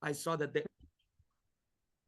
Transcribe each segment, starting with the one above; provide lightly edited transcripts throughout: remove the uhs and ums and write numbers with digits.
I saw that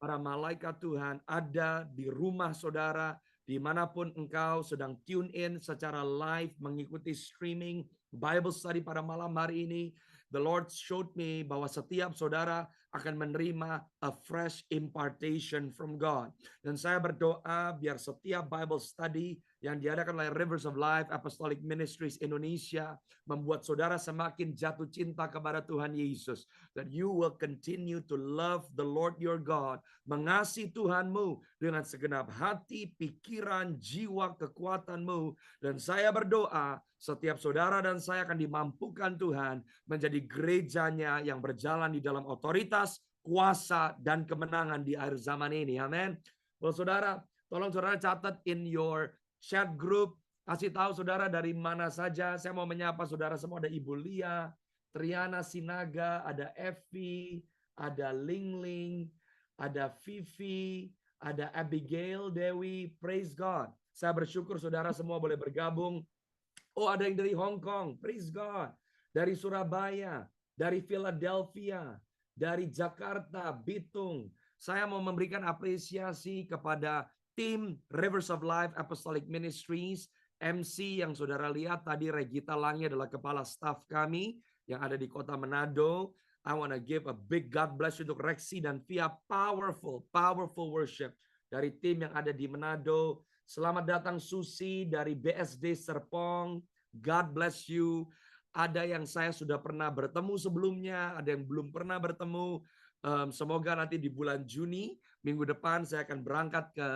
para malaikat Tuhan ada di rumah saudara, dimanapun engkau sedang tune in secara live mengikuti streaming Bible study pada malam hari ini. The Lord showed me bahwa setiap saudara akan menerima a fresh impartation from God. Dan saya berdoa biar setiap Bible study yang diadakan oleh Rivers of Life Apostolic Ministries Indonesia membuat saudara semakin jatuh cinta kepada Tuhan Yesus. That you will continue to love the Lord your God, mengasihi Tuhanmu dengan segenap hati, pikiran, jiwa, kekuatanmu. Dan saya berdoa setiap saudara dan saya akan dimampukan Tuhan menjadi gerejanya yang berjalan di dalam otoritas, kuasa, dan kemenangan di akhir zaman ini. Amin. Well, saudara, tolong saudara catat in your chat group. Kasih tahu saudara dari mana saja. Saya mau menyapa saudara semua. Ada Ibu Lia, Triana Sinaga, ada Evi, ada Lingling, ada Vivi, ada Abigail Dewi. Praise God. Saya bersyukur saudara semua boleh bergabung. Oh, ada yang dari Hong Kong. Praise God. Dari Surabaya, dari Philadelphia, dari Jakarta, Bitung. Saya mau memberikan apresiasi kepada tim Rivers of Life Apostolic Ministries, MC yang saudara lihat tadi, Regita Langi adalah kepala staf kami yang ada di kota Manado. I want to give a big God bless you untuk Rexi dan Via, powerful worship dari tim yang ada di Manado. Selamat datang Susi dari BSD Serpong. God bless you. Ada yang saya sudah pernah bertemu sebelumnya, ada yang belum pernah bertemu. Semoga nanti di bulan Juni, minggu depan saya akan berangkat ke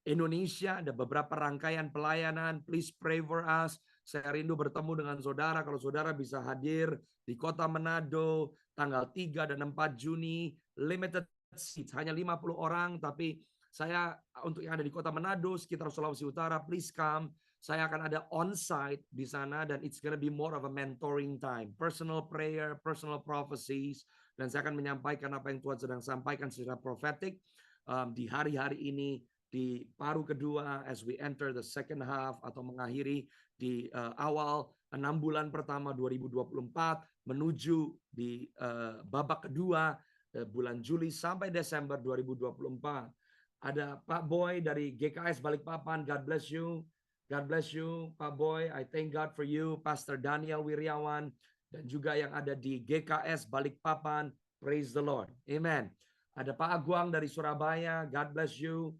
Indonesia. Ada beberapa rangkaian pelayanan. Please pray for us. Saya rindu bertemu dengan saudara. Kalau saudara bisa hadir di kota Manado tanggal 3 dan 4 Juni. Limited seats, hanya 50 orang. Tapi saya untuk yang ada di kota Manado, sekitar Sulawesi Utara, please come. Saya akan ada on-site di sana dan it's gonna be more of a mentoring time. Personal prayer, personal prophecies. Dan saya akan menyampaikan apa yang Tuhan sedang sampaikan secara prophetic di hari-hari ini, di paruh kedua as we enter the second half atau mengakhiri di awal 6 bulan pertama 2024 menuju di babak kedua bulan Juli sampai Desember 2024. Ada Pak Boy dari GKS Balikpapan, God bless you. God bless you, Pak Boy. I thank God for you, Pastor Daniel Wiryawan, dan juga yang ada di GKS Balikpapan. Praise the Lord. Amen. Ada Pak Aguang dari Surabaya. God bless you.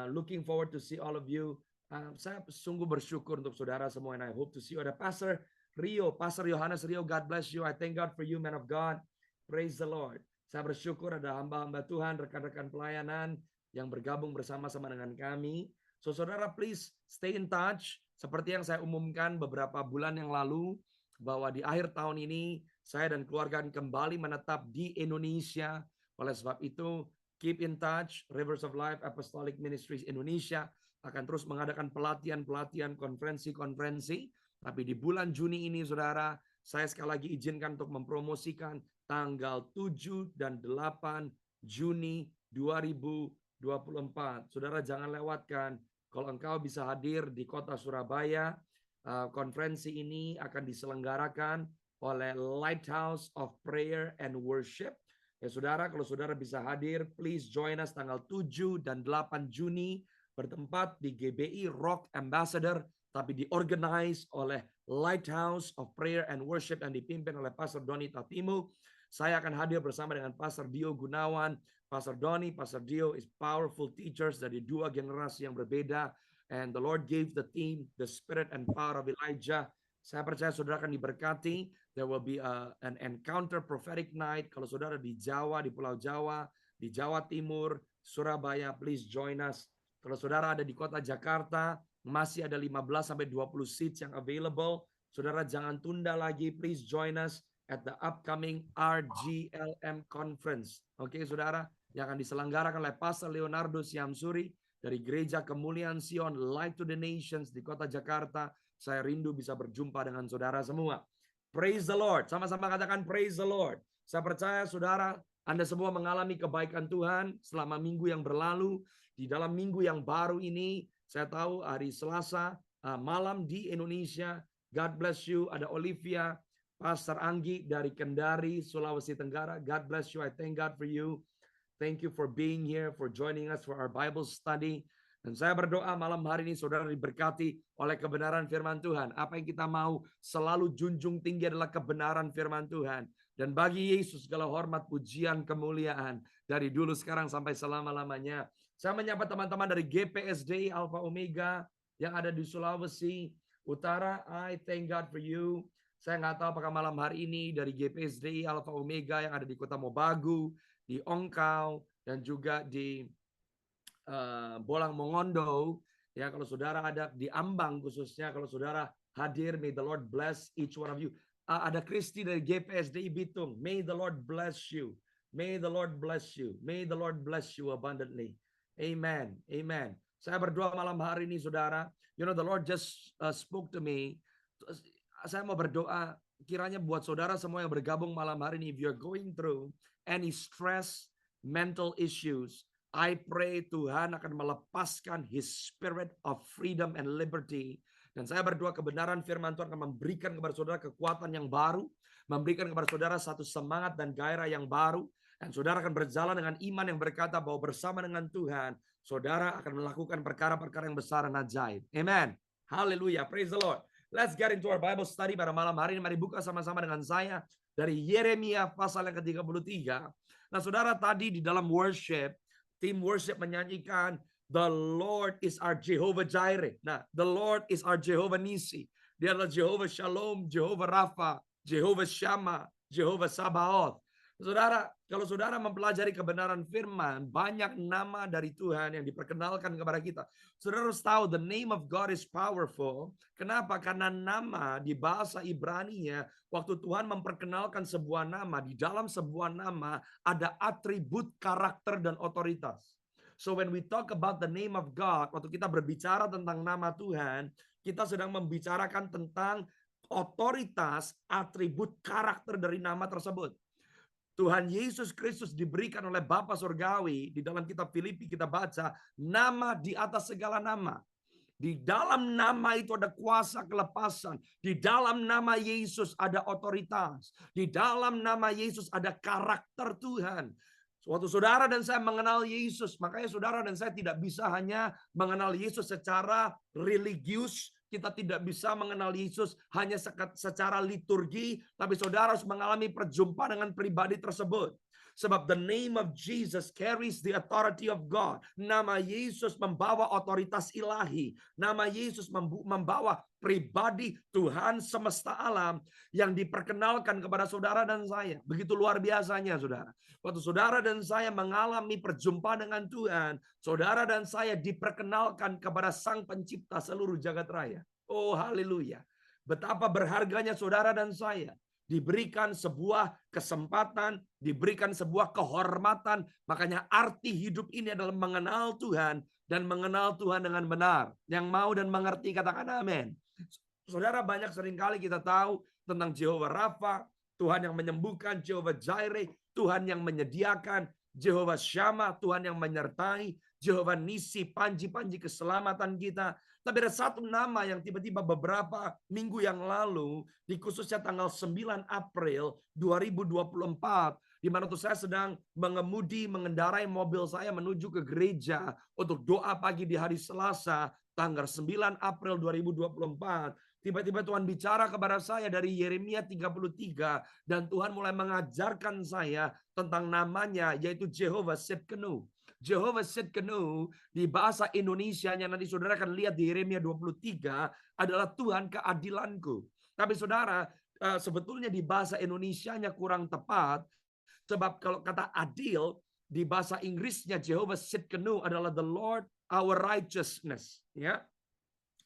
Looking forward to see all of you. Saya sungguh bersyukur untuk saudara semua, and I hope to see you. Ada Pastor Rio, Pastor Yohanes Rio. God bless you. I thank God for you, man of God. Praise the Lord. Saya bersyukur ada hamba-hamba Tuhan, rekan-rekan pelayanan yang bergabung bersama-sama dengan kami. So saudara, please stay in touch. Seperti yang saya umumkan beberapa bulan yang lalu, bahwa di akhir tahun ini saya dan keluarga kembali menetap di Indonesia. Oleh sebab itu, keep in touch. Rivers of Life Apostolic Ministries Indonesia akan terus mengadakan pelatihan-pelatihan, konferensi-konferensi. Tapi di bulan Juni ini, saudara, saya sekali lagi izinkan untuk mempromosikan tanggal 7 dan 8 Juni 2024. Saudara jangan lewatkan. Kalau engkau bisa hadir di kota Surabaya, konferensi ini akan diselenggarakan oleh Lighthouse of Prayer and Worship. Ya saudara, kalau saudara bisa hadir, please join us tanggal 7 dan 8 Juni bertempat di GBI Rock Ambassador, tapi diorganize oleh Lighthouse of Prayer and Worship yang dipimpin oleh Pastor Doni Tatimu. Saya akan hadir bersama dengan Pastor Dio Gunawan. Pastor Doni, Pastor Dio is powerful teachers dari dua generasi yang berbeda. And the Lord gave the team the spirit and power of Elijah. Saya percaya saudara akan diberkati. There will be an encounter prophetic night. Kalau saudara di Jawa, di Pulau Jawa, di Jawa Timur, Surabaya, please join us. Kalau saudara ada di kota Jakarta, masih ada 15 sampai 20 seats yang available. Saudara jangan tunda lagi, please join us at the upcoming RGLM conference. Oke, saudara, yang akan diselenggarakan oleh Pastor Leonardo Siamsuri dari Gereja Kemuliaan Sion Light to the Nations di kota Jakarta. Saya rindu bisa berjumpa dengan saudara semua. Praise the Lord. Sama-sama katakan praise the Lord. Saya percaya saudara, Anda semua mengalami kebaikan Tuhan selama minggu yang berlalu. Di dalam minggu yang baru ini, saya tahu hari Selasa malam di Indonesia. God bless you. Ada Olivia, Pastor Anggi dari Kendari, Sulawesi Tenggara. God bless you. I thank God for you. Thank you for being here, for joining us for our Bible study. Dan saya berdoa malam hari ini saudara diberkati oleh kebenaran firman Tuhan. Apa yang kita mau selalu junjung tinggi adalah kebenaran firman Tuhan. Dan bagi Yesus segala hormat, pujian, kemuliaan dari dulu sekarang sampai selama-lamanya. Saya menyapa teman-teman dari GPSDI Alpha Omega yang ada di Sulawesi Utara. I thank God for you. Saya nggak tahu apakah malam hari ini dari GPSDI Alpha Omega yang ada di Kota Mobagu, di Ongkau, dan juga di Bolang Mongondo. Ya, kalau saudara ada di Ambang khususnya, kalau saudara hadir, may the Lord bless each one of you. Ada Kristi dari GPSDI Bitung. May the Lord bless you. May the Lord bless you. May the Lord bless you abundantly. Amen. Amen. Saya berdoa malam hari ini, saudara. You know, the Lord just spoke to me. Saya mau berdoa kiranya buat saudara semua yang bergabung malam hari ini, if you're going through any stress, mental issues, I pray Tuhan akan melepaskan His spirit of freedom and liberty. Dan saya berdoa kebenaran firman Tuhan akan memberikan kepada saudara kekuatan yang baru, memberikan kepada saudara satu semangat dan gairah yang baru. Dan saudara akan berjalan dengan iman yang berkata bahwa bersama dengan Tuhan, saudara akan melakukan perkara-perkara yang besar dan ajaib. Amen. Haleluya. Praise the Lord. Let's get into our Bible study pada malam hari ini. Mari buka sama-sama dengan saya dari Yeremia pasal yang ke-33. Nah, saudara, tadi di dalam worship, tim worship menyanyikan The Lord is our Jehovah Jireh. Nah, the Lord is our Jehovah Nisi. Dia adalah Jehovah Shalom, Jehovah Rapha, Jehovah Shammah, Jehovah Sabaoth. Saudara, kalau saudara mempelajari kebenaran firman, banyak nama dari Tuhan yang diperkenalkan kepada kita. Saudara harus tahu the name of God is powerful. Kenapa? Karena nama di bahasa Ibrani-nya, waktu Tuhan memperkenalkan sebuah nama, di dalam sebuah nama ada atribut, karakter, dan otoritas. So when we talk about the name of God, waktu kita berbicara tentang nama Tuhan, kita sedang membicarakan tentang otoritas, atribut, karakter dari nama tersebut. Tuhan Yesus Kristus diberikan oleh Bapa Surgawi. Di dalam kitab Filipi kita baca, nama di atas segala nama. Di dalam nama itu ada kuasa kelepasan. Di dalam nama Yesus ada otoritas. Di dalam nama Yesus ada karakter Tuhan. Suatu saudara dan saya mengenal Yesus. Makanya saudara dan saya tidak bisa hanya mengenal Yesus secara religius. Kita tidak bisa mengenal Yesus hanya secara liturgi, tapi saudara harus mengalami perjumpaan dengan pribadi tersebut. Sebab the name of Jesus carries the authority of God. Nama Yesus membawa otoritas ilahi. Nama Yesus membawa pribadi Tuhan semesta alam yang diperkenalkan kepada saudara dan saya. Begitu luar biasanya, saudara. Waktu saudara dan saya mengalami perjumpaan dengan Tuhan, saudara dan saya diperkenalkan kepada Sang Pencipta seluruh jagat raya. Oh, haleluya. Betapa berharganya saudara dan saya. Diberikan sebuah kesempatan, diberikan sebuah kehormatan. Makanya arti hidup ini adalah mengenal Tuhan dan mengenal Tuhan dengan benar. Yang mau dan mengerti katakan amin. Saudara, banyak seringkali kita tahu tentang Jehovah Rapha, Tuhan yang menyembuhkan, Jehovah Jireh, Tuhan yang menyediakan, Jehovah Shammah, Tuhan yang menyertai, Jehovah Nisi, panji-panji keselamatan kita. Tapi ada satu nama yang tiba-tiba beberapa minggu yang lalu, di khususnya tanggal 9 April 2024, di mana tuh saya sedang mengendarai mobil saya menuju ke gereja untuk doa pagi di hari Selasa, tanggal 9 April 2024. Tiba-tiba Tuhan bicara kepada saya dari Yeremia 33, dan Tuhan mulai mengajarkan saya tentang namanya, yaitu Jehovah Tsidkenu. Jehovah Tsidkenu di bahasa Indonesianya, nanti saudara akan lihat di Yeremia 23, adalah Tuhan keadilanku. Tapi saudara, sebetulnya di bahasa Indonesianya kurang tepat, sebab kalau kata adil, di bahasa Inggrisnya Jehovah Tsidkenu adalah the Lord our righteousness, ya,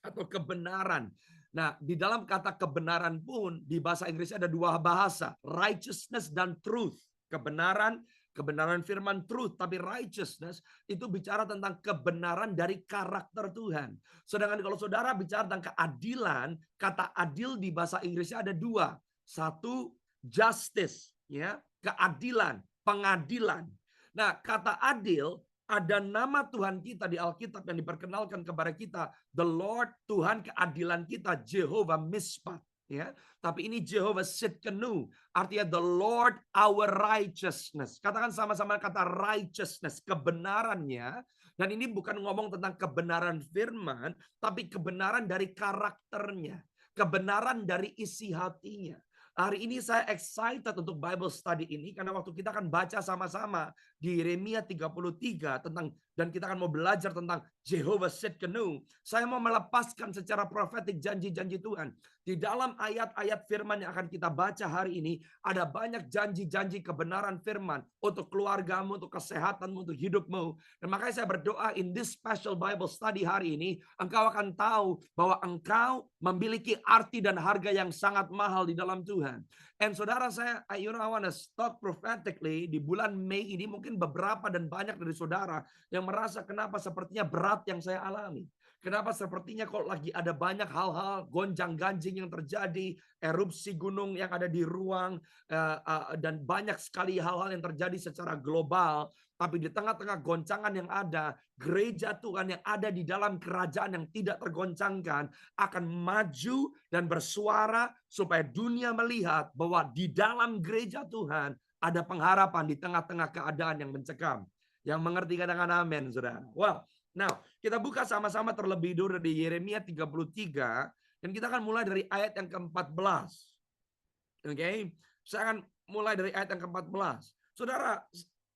atau kebenaran. Nah, di dalam kata kebenaran pun di bahasa Inggris ada dua bahasa, righteousness dan truth. Kebenaran firman truth, tapi righteousness itu bicara tentang kebenaran dari karakter Tuhan. Sedangkan kalau saudara bicara tentang keadilan, kata adil di bahasa Inggrisnya ada dua. Satu, justice, ya, keadilan, pengadilan. Nah, kata adil, ada nama Tuhan kita di Alkitab yang diperkenalkan kepada kita, the Lord, Tuhan keadilan kita, Jehovah Mishpat. ya. Tapi ini Jehovah Tsidkenu, artinya the Lord our righteousness. Katakan sama-sama kata righteousness, kebenarannya. Dan ini bukan ngomong tentang kebenaran firman, tapi kebenaran dari karakternya, kebenaran dari isi hatinya. Hari ini saya excited untuk Bible study ini karena waktu kita akan baca sama-sama di Yeremia 33 tentang, dan kita akan mau belajar tentang Jehovah Tsidkenu. Saya mau melepaskan secara profetik janji-janji Tuhan. Di dalam ayat-ayat firman yang akan kita baca hari ini, ada banyak janji-janji kebenaran firman untuk keluargamu, untuk kesehatanmu, untuk hidupmu. Dan makanya saya berdoa in this special Bible study hari ini, engkau akan tahu bahwa engkau memiliki arti dan harga yang sangat mahal di dalam Tuhan. And saudara saya, I want to talk prophetically di bulan Mei ini, mungkin beberapa dan banyak dari saudara yang merasa kenapa sepertinya berat yang saya alami. Kenapa sepertinya kok lagi ada banyak hal-hal gonjang-ganjing yang terjadi, erupsi gunung yang ada di ruang, dan banyak sekali hal-hal yang terjadi secara global. Tapi di tengah-tengah goncangan yang ada, gereja Tuhan yang ada di dalam kerajaan yang tidak tergoncangkan akan maju dan bersuara supaya dunia melihat bahwa di dalam gereja Tuhan ada pengharapan di tengah-tengah keadaan yang mencekam. Yang mengerti katakan amin, saudara. Wow. Now, kita buka sama-sama terlebih dulu di Yeremia 33, dan kita akan mulai dari ayat yang ke-14. Oke, saya akan mulai dari ayat yang ke-14. Saudara,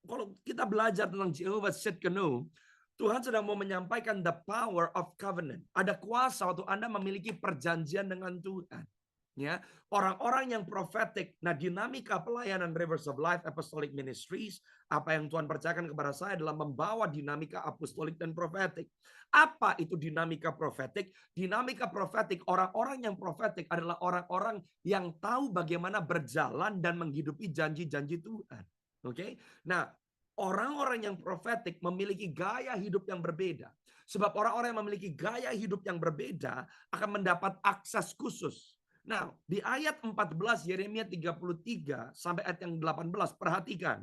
kalau kita belajar tentang Jehovah Tsidkenu, Tuhan sedang mau menyampaikan the power of covenant. Ada kuasa waktu Anda memiliki perjanjian dengan Tuhan. Ya, orang-orang yang prophetic. Nah, dinamika pelayanan Rivers of Life Apostolic Ministries, apa yang Tuhan percayakan kepada saya adalah membawa dinamika apostolik dan prophetic. Apa itu dinamika prophetic? Dinamika prophetic, orang-orang yang prophetic adalah orang-orang yang tahu bagaimana berjalan dan menghidupi janji-janji Tuhan. Oke? Nah, orang-orang yang prophetic memiliki gaya hidup yang berbeda. Sebab orang-orang yang memiliki gaya hidup yang berbeda akan mendapat akses khusus. Nah, di ayat 14 Yeremia 33 sampai ayat yang 18, perhatikan.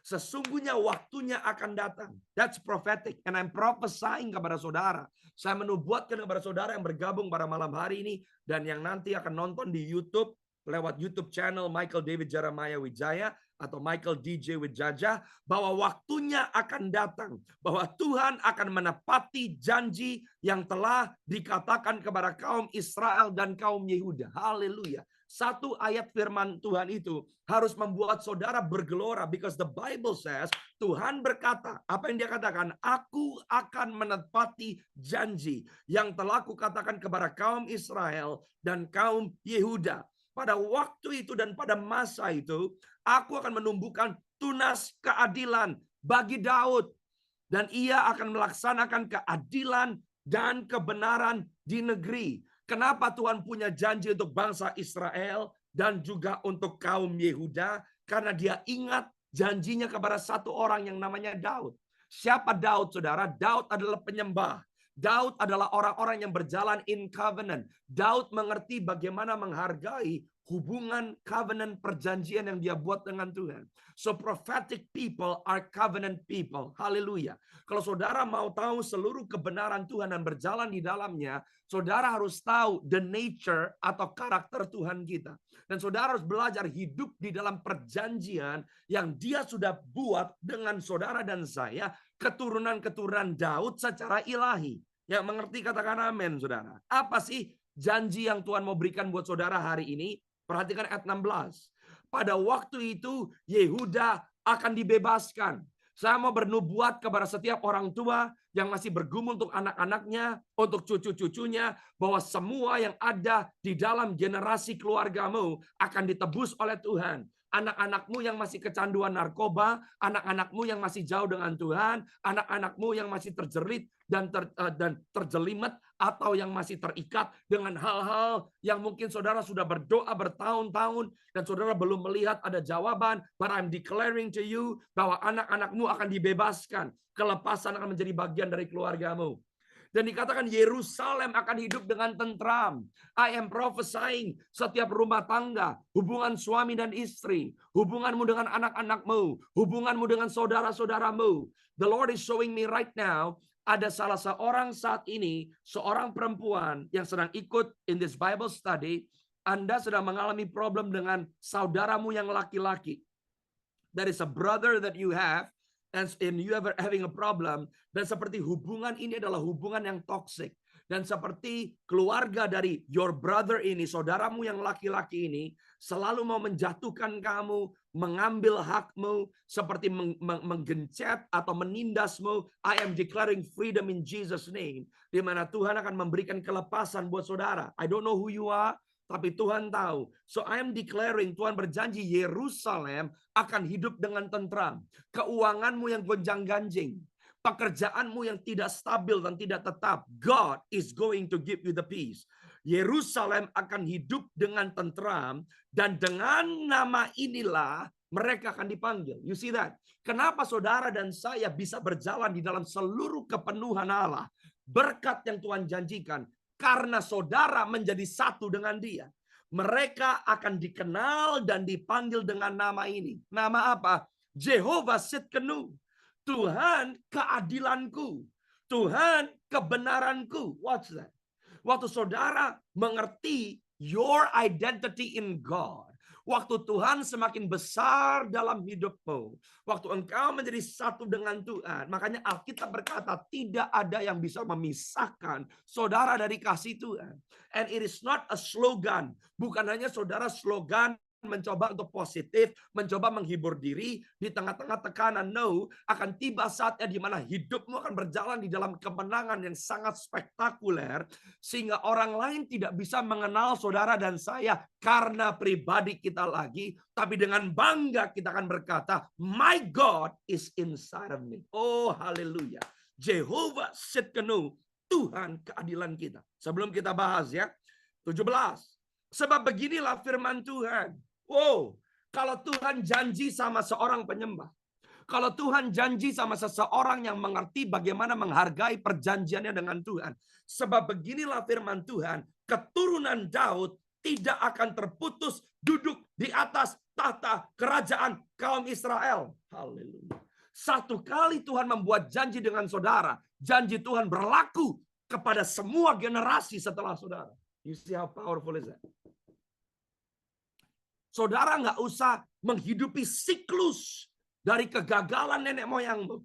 Sesungguhnya waktunya akan datang. That's prophetic. And I'm prophesying kepada saudara. Saya menubuatkan kepada saudara yang bergabung pada malam hari ini dan yang nanti akan nonton di YouTube lewat YouTube channel Michael David Jeremiah Wijaya atau Michael DJ Wijaya, bahwa waktunya akan datang, bahwa Tuhan akan menepati janji yang telah dikatakan kepada kaum Israel dan kaum Yehuda. Haleluya. Satu ayat firman Tuhan itu harus membuat saudara bergelora, because the Bible says, Tuhan berkata, apa yang dia katakan? Aku akan menepati janji yang telah kukatakan kepada kaum Israel dan kaum Yehuda. Pada waktu itu dan pada masa itu, aku akan menumbuhkan tunas keadilan bagi Daud. Dan ia akan melaksanakan keadilan dan kebenaran di negeri. Kenapa Tuhan punya janji untuk bangsa Israel dan juga untuk kaum Yehuda? Karena dia ingat janjinya kepada satu orang yang namanya Daud. Siapa Daud, saudara? Daud adalah penyembah. Daud adalah orang-orang yang berjalan in covenant. Daud mengerti bagaimana menghargai hubungan covenant perjanjian yang dia buat dengan Tuhan. So prophetic people are covenant people. Haleluya. Kalau saudara mau tahu seluruh kebenaran Tuhan dan berjalan di dalamnya, saudara harus tahu the nature atau karakter Tuhan kita. Dan saudara harus belajar hidup di dalam perjanjian yang dia sudah buat dengan saudara dan saya, keturunan-keturunan Daud secara ilahi. Yang mengerti katakan amin, saudara. Apa sih janji yang Tuhan mau berikan buat saudara hari ini? Perhatikan ayat 16. Pada waktu itu Yehuda akan dibebaskan. Saya mau bernubuat kepada setiap orang tua yang masih bergumul untuk anak-anaknya, untuk cucu-cucunya, bahwa semua yang ada di dalam generasi keluargamu akan ditebus oleh Tuhan. Anak-anakmu yang masih kecanduan narkoba, anak-anakmu yang masih jauh dengan Tuhan, anak-anakmu yang masih terjerit dan terjelimet atau yang masih terikat dengan hal-hal yang mungkin saudara sudah berdoa bertahun-tahun dan saudara belum melihat ada jawaban. But I'm declaring to you bahwa anak-anakmu akan dibebaskan. Kelepasan akan menjadi bagian dari keluargamu. Dan dikatakan Yerusalem akan hidup dengan tentram. I am prophesying setiap rumah tangga, hubungan suami dan istri, hubunganmu dengan anak-anakmu, hubunganmu dengan saudara-saudaramu. The Lord is showing me right now, ada salah seorang saat ini, seorang perempuan yang sedang ikut in this Bible study, Anda sedang mengalami problem dengan saudaramu yang laki-laki. That is a brother that you have, and you ever having a problem. Dan seperti hubungan ini adalah hubungan yang toxic. Dan seperti keluarga dari your brother ini, saudaramu yang laki-laki ini, selalu mau menjatuhkan kamu, mengambil hakmu, seperti menggencet atau menindasmu. I am declaring freedom in Jesus' name. Di mana Tuhan akan memberikan kelepasan buat saudara. I don't know who you are, tapi Tuhan tahu. So I am declaring, Tuhan berjanji Yerusalem akan hidup dengan tentram. Keuanganmu yang gonjang-ganjing. Pekerjaanmu yang tidak stabil dan tidak tetap. God is going to give you the peace. Yerusalem akan hidup dengan tentram. Dan dengan nama inilah mereka akan dipanggil. You see that? Kenapa saudara dan saya bisa berjalan di dalam seluruh kepenuhan Allah? Berkat yang Tuhan janjikan. Karena saudara menjadi satu dengan dia. Mereka akan dikenal dan dipanggil dengan nama ini. Nama apa? Jehovah Tsidkenu. Tuhan keadilanku. Tuhan kebenaranku. Watch that. Waktu saudara mengerti your identity in God. Waktu Tuhan semakin besar dalam hidupmu. Waktu engkau menjadi satu dengan Tuhan. Makanya Alkitab berkata tidak ada yang bisa memisahkan saudara dari kasih Tuhan. And it is not a slogan. Bukan hanya saudara slogan mencoba untuk positif, mencoba menghibur diri di tengah-tengah tekanan. No, akan tiba saatnya di mana hidupmu akan berjalan di dalam kemenangan yang sangat spektakuler, sehingga orang lain tidak bisa mengenal saudara dan saya karena pribadi kita lagi, tapi dengan bangga kita akan berkata, my God is inside of me. Oh, haleluya. Jehovah Tsidkenu, Tuhan keadilan kita. Sebelum kita bahas ya, 17. Sebab beginilah firman Tuhan. Wow, kalau Tuhan janji sama seorang penyembah, kalau Tuhan janji sama seseorang yang mengerti bagaimana menghargai perjanjiannya dengan Tuhan, sebab beginilah firman Tuhan, keturunan Daud tidak akan terputus duduk di atas tahta kerajaan kaum Israel. Haleluya. Satu kali Tuhan membuat janji dengan saudara, janji Tuhan berlaku kepada semua generasi setelah saudara. You see how powerful is that? Saudara nggak usah menghidupi siklus dari kegagalan nenek moyangmu,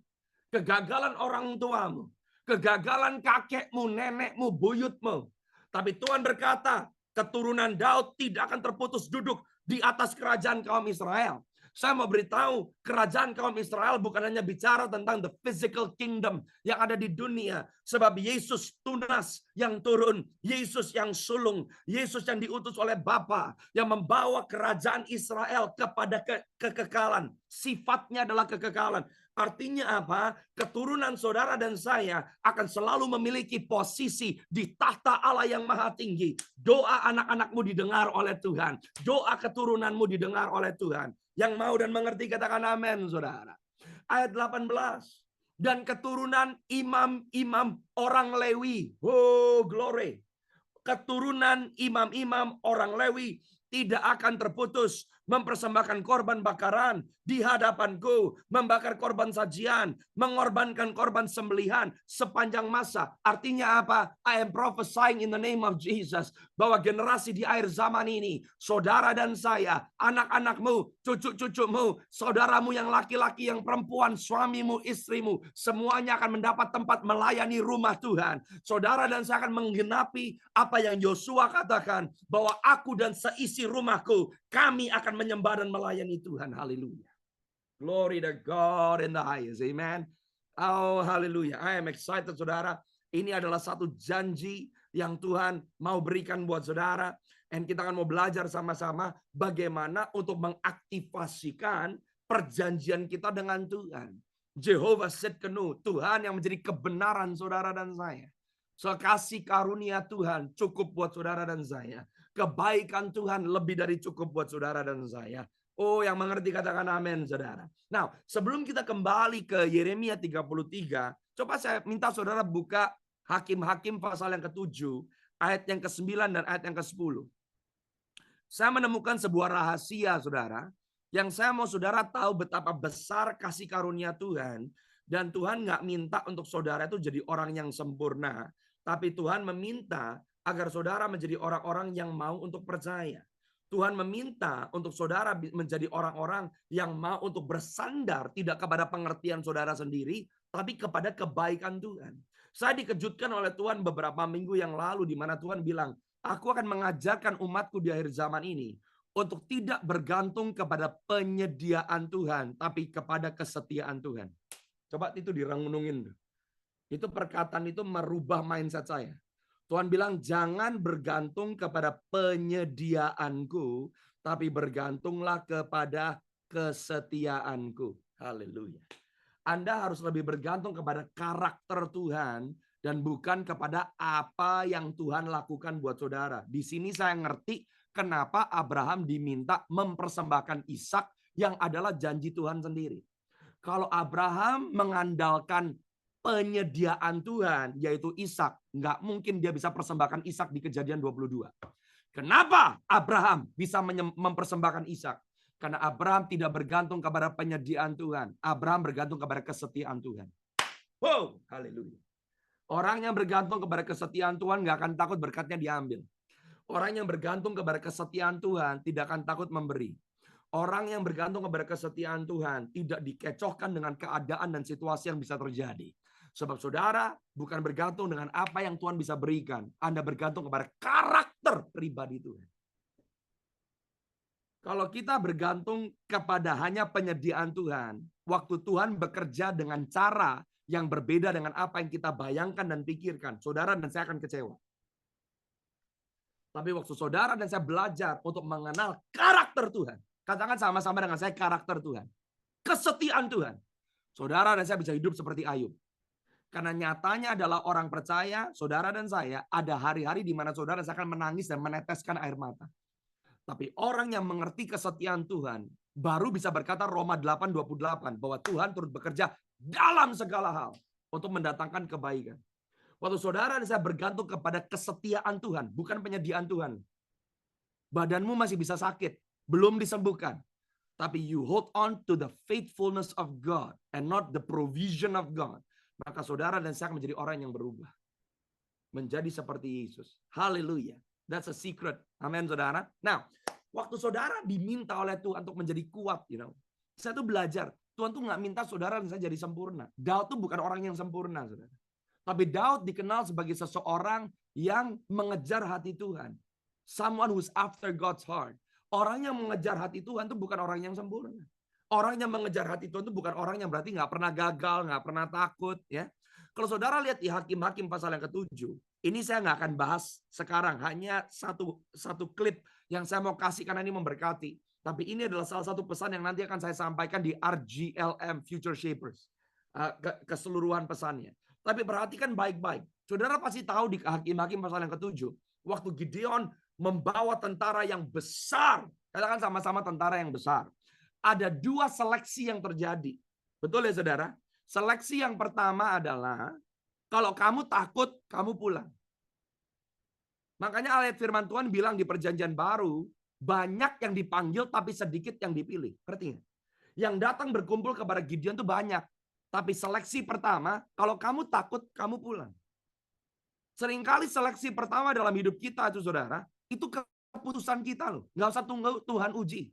kegagalan orang tuamu, kegagalan kakekmu, nenekmu, buyutmu. Tapi Tuhan berkata, keturunan Daud tidak akan terputus duduk di atas kerajaan kaum Israel. Saya mau beritahu, kerajaan kaum Israel bukan hanya bicara tentang the physical kingdom yang ada di dunia. Sebab Yesus tunas yang turun, Yesus yang sulung, Yesus yang diutus oleh Bapa, yang membawa kerajaan Israel kepada kekekalan. Sifatnya adalah kekekalan. Artinya apa? Keturunan saudara dan saya akan selalu memiliki posisi di tahta Allah yang maha tinggi. Doa anak-anakmu didengar oleh Tuhan. Doa keturunanmu didengar oleh Tuhan. Yang mau dan mengerti katakan amin, saudara. Ayat 18. Dan keturunan imam-imam orang Lewi. Oh, glory. Keturunan imam-imam orang Lewi tidak akan terputus mempersembahkan korban bakaran di hadapanku, membakar korban sajian, mengorbankan korban sembelihan sepanjang masa. Artinya apa? I am prophesying in the name of Jesus bahwa generasi di akhir zaman ini, saudara dan saya, anak-anakmu, cucu-cucumu, saudaramu yang laki-laki, yang perempuan, suamimu, istrimu, semuanya akan mendapat tempat melayani rumah Tuhan. Saudara dan saya akan menggenapi apa yang Yosua katakan, bahwa aku dan seisi rumahku, kami akan menyembah dan melayani Tuhan. Haleluya. Glory to God in the highest. Amen. Oh, haleluya. I am excited, saudara. Ini adalah satu janji yang Tuhan mau berikan buat saudara. Dan kita akan mau belajar sama-sama bagaimana untuk mengaktifasikan perjanjian kita dengan Tuhan. Jehovah Tsidkenu, Tuhan yang menjadi kebenaran saudara dan saya. So, kasih karunia Tuhan cukup buat saudara dan saya. Kebaikan Tuhan lebih dari cukup buat saudara dan saya. Oh, yang mengerti katakan amin, saudara. Nah, sebelum kita kembali ke Yeremia 33, coba saya minta saudara buka Hakim-Hakim pasal yang ke-7, ayat yang ke-9 dan ayat yang ke-10. Saya menemukan sebuah rahasia, saudara, yang saya mau saudara tahu betapa besar kasih karunia Tuhan. Dan Tuhan nggak minta untuk saudara itu jadi orang yang sempurna, tapi Tuhan meminta agar saudara menjadi orang-orang yang mau untuk percaya. Tuhan meminta untuk saudara menjadi orang-orang yang mau untuk bersandar tidak kepada pengertian saudara sendiri, tapi kepada kebaikan Tuhan. Saya dikejutkan oleh Tuhan beberapa minggu yang lalu di mana Tuhan bilang, aku akan mengajarkan umatku di akhir zaman ini untuk tidak bergantung kepada penyediaan Tuhan, tapi kepada kesetiaan Tuhan. Coba itu direnungin. Itu perkataan itu merubah mindset saya. Tuhan bilang jangan bergantung kepada penyediaanku, tapi bergantunglah kepada kesetiaanku. Haleluya. Anda harus lebih bergantung kepada karakter Tuhan dan bukan kepada apa yang Tuhan lakukan buat saudara. Di sini saya ngerti kenapa Abraham diminta mempersembahkan Ishak yang adalah janji Tuhan sendiri. Kalau Abraham mengandalkan penyediaan Tuhan, yaitu Ishak, nggak mungkin dia bisa persembahkan Ishak di Kejadian 22. Kenapa Abraham bisa mempersembahkan Ishak? Karena Abraham tidak bergantung kepada penyediaan Tuhan. Abraham bergantung kepada kesetiaan Tuhan. Wow, haleluya. Orang yang bergantung kepada kesetiaan Tuhan nggak akan takut berkatnya diambil. Orang yang bergantung kepada kesetiaan Tuhan tidak akan takut memberi. Orang yang bergantung kepada kesetiaan Tuhan tidak dikecohkan dengan keadaan dan situasi yang bisa terjadi. Sebab saudara bukan bergantung dengan apa yang Tuhan bisa berikan. Anda bergantung kepada karakter pribadi Tuhan. Kalau kita bergantung kepada hanya penyediaan Tuhan, waktu Tuhan bekerja dengan cara yang berbeda dengan apa yang kita bayangkan dan pikirkan, saudara dan saya akan kecewa. Tapi waktu saudara dan saya belajar untuk mengenal karakter Tuhan, katakan sama-sama dengan saya karakter Tuhan, kesetiaan Tuhan, saudara dan saya bisa hidup seperti Ayub. Karena nyatanya adalah orang percaya, saudara dan saya, ada hari-hari di mana saudara akan menangis dan meneteskan air mata. Tapi orang yang mengerti kesetiaan Tuhan, baru bisa berkata Roma 8:28, bahwa Tuhan turut bekerja dalam segala hal untuk mendatangkan kebaikan. Waktu saudara dan saya bergantung kepada kesetiaan Tuhan, bukan penyediaan Tuhan. Badanmu masih bisa sakit, belum disembuhkan. Tapi you hold on to the faithfulness of God and not the provision of God. Maka saudara dan saya akan menjadi orang yang berubah. Menjadi seperti Yesus. Haleluya. That's a secret. Amin, saudara. Nah, waktu saudara diminta oleh Tuhan untuk menjadi kuat, saya tuh belajar. Tuhan tuh nggak minta saudara dan saya jadi sempurna. Daud tuh bukan orang yang sempurna, saudara. Tapi Daud dikenal sebagai seseorang yang mengejar hati Tuhan. Someone who's after God's heart. Orang yang mengejar hati Tuhan tuh bukan orang yang sempurna. Orang yang mengejar hati Tuhan itu bukan orang yang berarti nggak pernah gagal, nggak pernah takut, ya. Kalau saudara lihat di Hakim-Hakim pasal yang ke-7, ini saya nggak akan bahas sekarang, hanya satu klip yang saya mau kasih karena ini memberkati. Tapi ini adalah salah satu pesan yang nanti akan saya sampaikan di RGLM Future Shapers, keseluruhan pesannya. Tapi perhatikan baik-baik. Saudara pasti tahu di Hakim-Hakim pasal yang ke-7, waktu Gideon membawa tentara yang besar, katakan sama-sama tentara yang besar. Ada dua seleksi yang terjadi. Betul ya saudara? Seleksi yang pertama adalah, kalau kamu takut, kamu pulang. Makanya ayat firman Tuhan bilang di perjanjian baru, banyak yang dipanggil tapi sedikit yang dipilih. Ngerti nggak? Yang datang berkumpul kepada Gideon itu banyak. Tapi seleksi pertama, kalau kamu takut, kamu pulang. Seringkali seleksi pertama dalam hidup kita itu saudara, itu keputusan kita loh. Nggak usah tunggu Tuhan uji.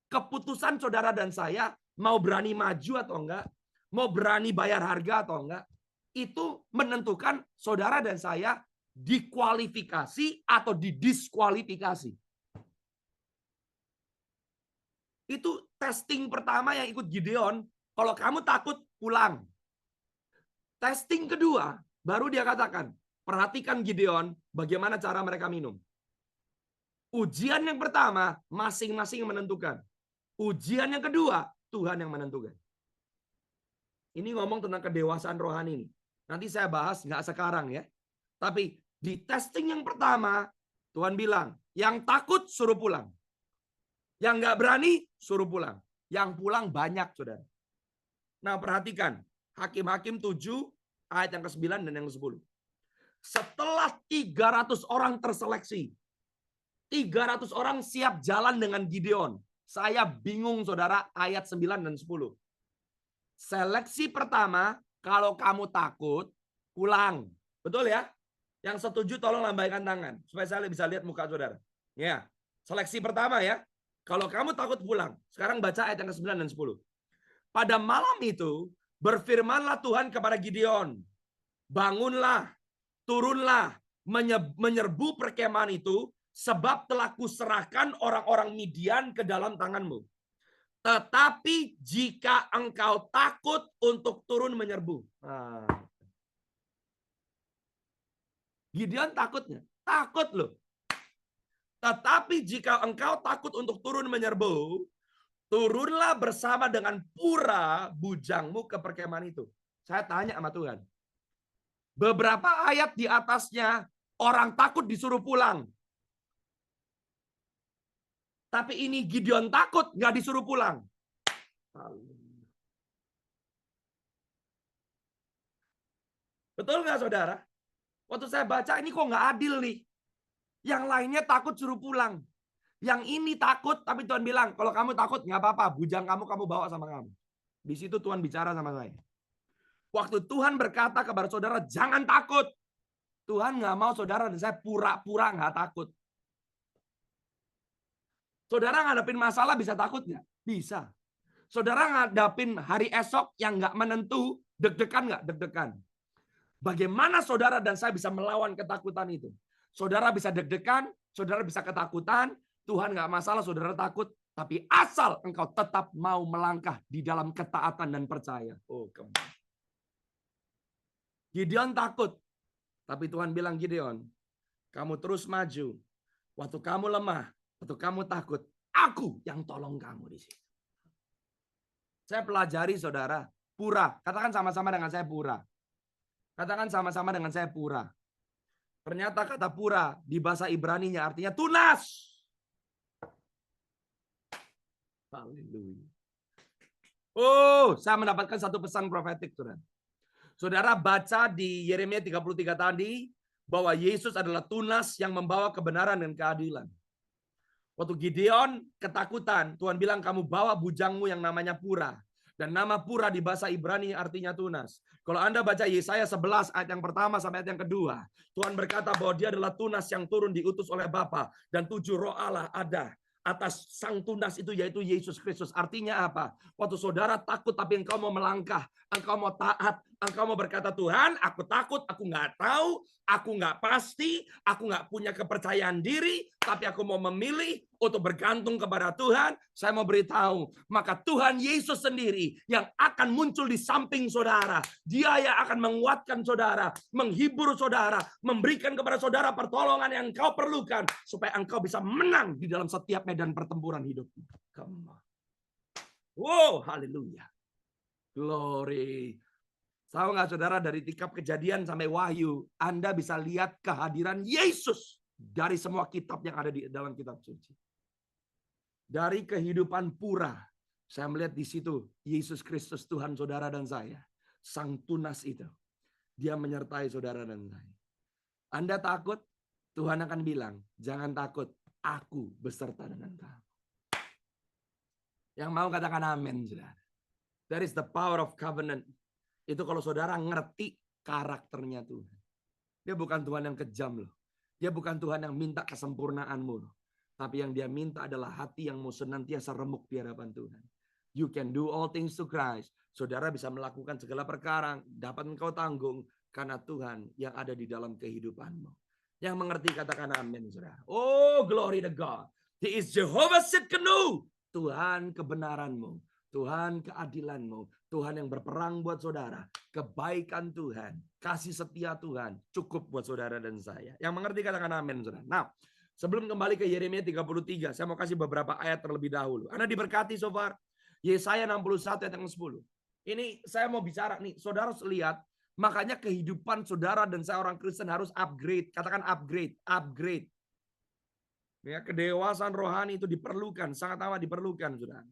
Keputusan saudara dan saya mau berani maju atau enggak, mau berani bayar harga atau enggak, itu menentukan saudara dan saya dikualifikasi atau didiskualifikasi. Itu testing pertama yang ikut Gideon. Kalau kamu takut, pulang. Testing kedua, baru dia katakan, perhatikan Gideon, bagaimana cara mereka minum. Ujian yang pertama, masing-masing menentukan. Ujian yang kedua, Tuhan yang menentukan. Ini ngomong tentang kedewasaan rohani ini. Nanti saya bahas, nggak sekarang ya. Tapi di testing yang pertama, Tuhan bilang, yang takut suruh pulang. Yang nggak berani, suruh pulang. Yang pulang banyak, saudara. Nah, perhatikan. Hakim-Hakim 7, ayat yang ke-9 dan yang ke-10. Setelah 300 orang terseleksi, 300 orang siap jalan dengan Gideon. Saya bingung saudara, ayat 9 dan 10. Seleksi pertama, kalau kamu takut, pulang. Betul ya? Yang setuju tolong lambaikan tangan supaya saya bisa lihat muka saudara. Ya, seleksi pertama ya. Kalau kamu takut pulang, sekarang baca ayat yang ke-9 dan 10. Pada malam itu berfirmanlah Tuhan kepada Gideon, bangunlah, turunlah, menyerbu perkemahan itu, sebab telah kuserahkan orang-orang Midian ke dalam tanganmu. Tetapi jika engkau takut untuk turun menyerbu. Gideon takutnya. Takut loh. Tetapi jika engkau takut untuk turun menyerbu, turunlah bersama dengan Pura bujangmu ke perkemahan itu. Saya tanya sama Tuhan. Beberapa ayat di atasnya orang takut disuruh pulang. Tapi ini Gideon takut, nggak disuruh pulang. Betul nggak saudara? Waktu saya baca ini kok nggak adil nih. Yang lainnya takut suruh pulang. Yang ini takut, tapi Tuhan bilang, kalau kamu takut nggak apa-apa, bujang kamu bawa sama kamu. Di situ Tuhan bicara sama saya. Waktu Tuhan berkata kepada saudara, jangan takut. Tuhan nggak mau saudara dan saya pura-pura nggak takut. Saudara ngadepin masalah bisa takut nggak? Bisa. Saudara ngadepin hari esok yang nggak menentu, deg-degan nggak? Deg-degan. Bagaimana saudara dan saya bisa melawan ketakutan itu? Saudara bisa deg-degan, saudara bisa ketakutan, Tuhan nggak masalah, saudara takut, tapi asal engkau tetap mau melangkah di dalam ketaatan dan percaya. Oh, Gideon takut, tapi Tuhan bilang, Gideon, kamu terus maju. Waktu kamu lemah, waktu kamu takut, aku yang tolong kamu di sini. Saya pelajari saudara, pura. Katakan sama-sama dengan saya pura. Katakan sama-sama dengan saya pura. Ternyata kata pura di bahasa Ibrani-nya artinya tunas. Haleluya. Oh, saya mendapatkan satu pesan profetik, saudara. Saudara baca di Yeremia 33 tadi bahwa Yesus adalah tunas yang membawa kebenaran dan keadilan. Waktu Gideon ketakutan, Tuhan bilang kamu bawa bujangmu yang namanya pura. Dan nama pura di bahasa Ibrani artinya tunas. Kalau Anda baca Yesaya 11 ayat yang pertama sampai ayat yang kedua, Tuhan berkata bahwa dia adalah tunas yang turun diutus oleh Bapa dan 7 roh Allah ada atas sang tunas itu, yaitu Yesus Kristus. Artinya apa? Waktu saudara takut tapi engkau mau melangkah, engkau mau taat, engkau mau berkata, Tuhan aku takut, aku nggak tahu, aku nggak pasti, aku nggak punya kepercayaan diri, tapi aku mau memilih untuk bergantung kepada Tuhan. Saya mau beritahu, maka Tuhan Yesus sendiri yang akan muncul di samping saudara. Dia yang akan menguatkan saudara, menghibur saudara, memberikan kepada saudara pertolongan yang engkau perlukan supaya engkau bisa menang di dalam setiap medan pertempuran hidupmu. Wow, haleluya. Glory. Tahu nggak saudara, dari kitab Kejadian sampai Wahyu, Anda bisa lihat kehadiran Yesus dari semua kitab yang ada di dalam kitab suci. Dari kehidupan pura, saya melihat di situ Yesus Kristus Tuhan saudara dan saya. Sang tunas itu. Dia menyertai saudara dan saya. Anda takut? Tuhan akan bilang, jangan takut, aku beserta dengan kamu. Yang mau katakan amin, saudara. That is the power of covenant. Itu kalau saudara ngerti karakternya Tuhan. Dia bukan Tuhan yang kejam loh. Dia bukan Tuhan yang minta kesempurnaanmu loh. Tapi yang dia minta adalah hati yang mau senantiasa remuk di hadapan Tuhan. You can do all things to Christ. Saudara bisa melakukan segala perkara, dapat engkau tanggung karena Tuhan yang ada di dalam kehidupanmu. Yang mengerti katakan amin, saudara. Oh, glory to God. He is Jehovah Tsidkenu. Tuhan kebenaranmu, Tuhan keadilanmu, Tuhan yang berperang buat saudara, kebaikan Tuhan, kasih setia Tuhan cukup buat saudara dan saya. Yang mengerti katakan amin, saudara. Nah, sebelum kembali ke Yeremia 33, saya mau kasih beberapa ayat terlebih dahulu. Anda diberkati so far. Yesaya 61 ayat yang 10. Ini saya mau bicara nih, saudara lihat, makanya kehidupan saudara dan saya orang Kristen harus upgrade. Katakan upgrade, upgrade. Ya, kedewasaan rohani itu diperlukan, sangat amat diperlukan, saudara.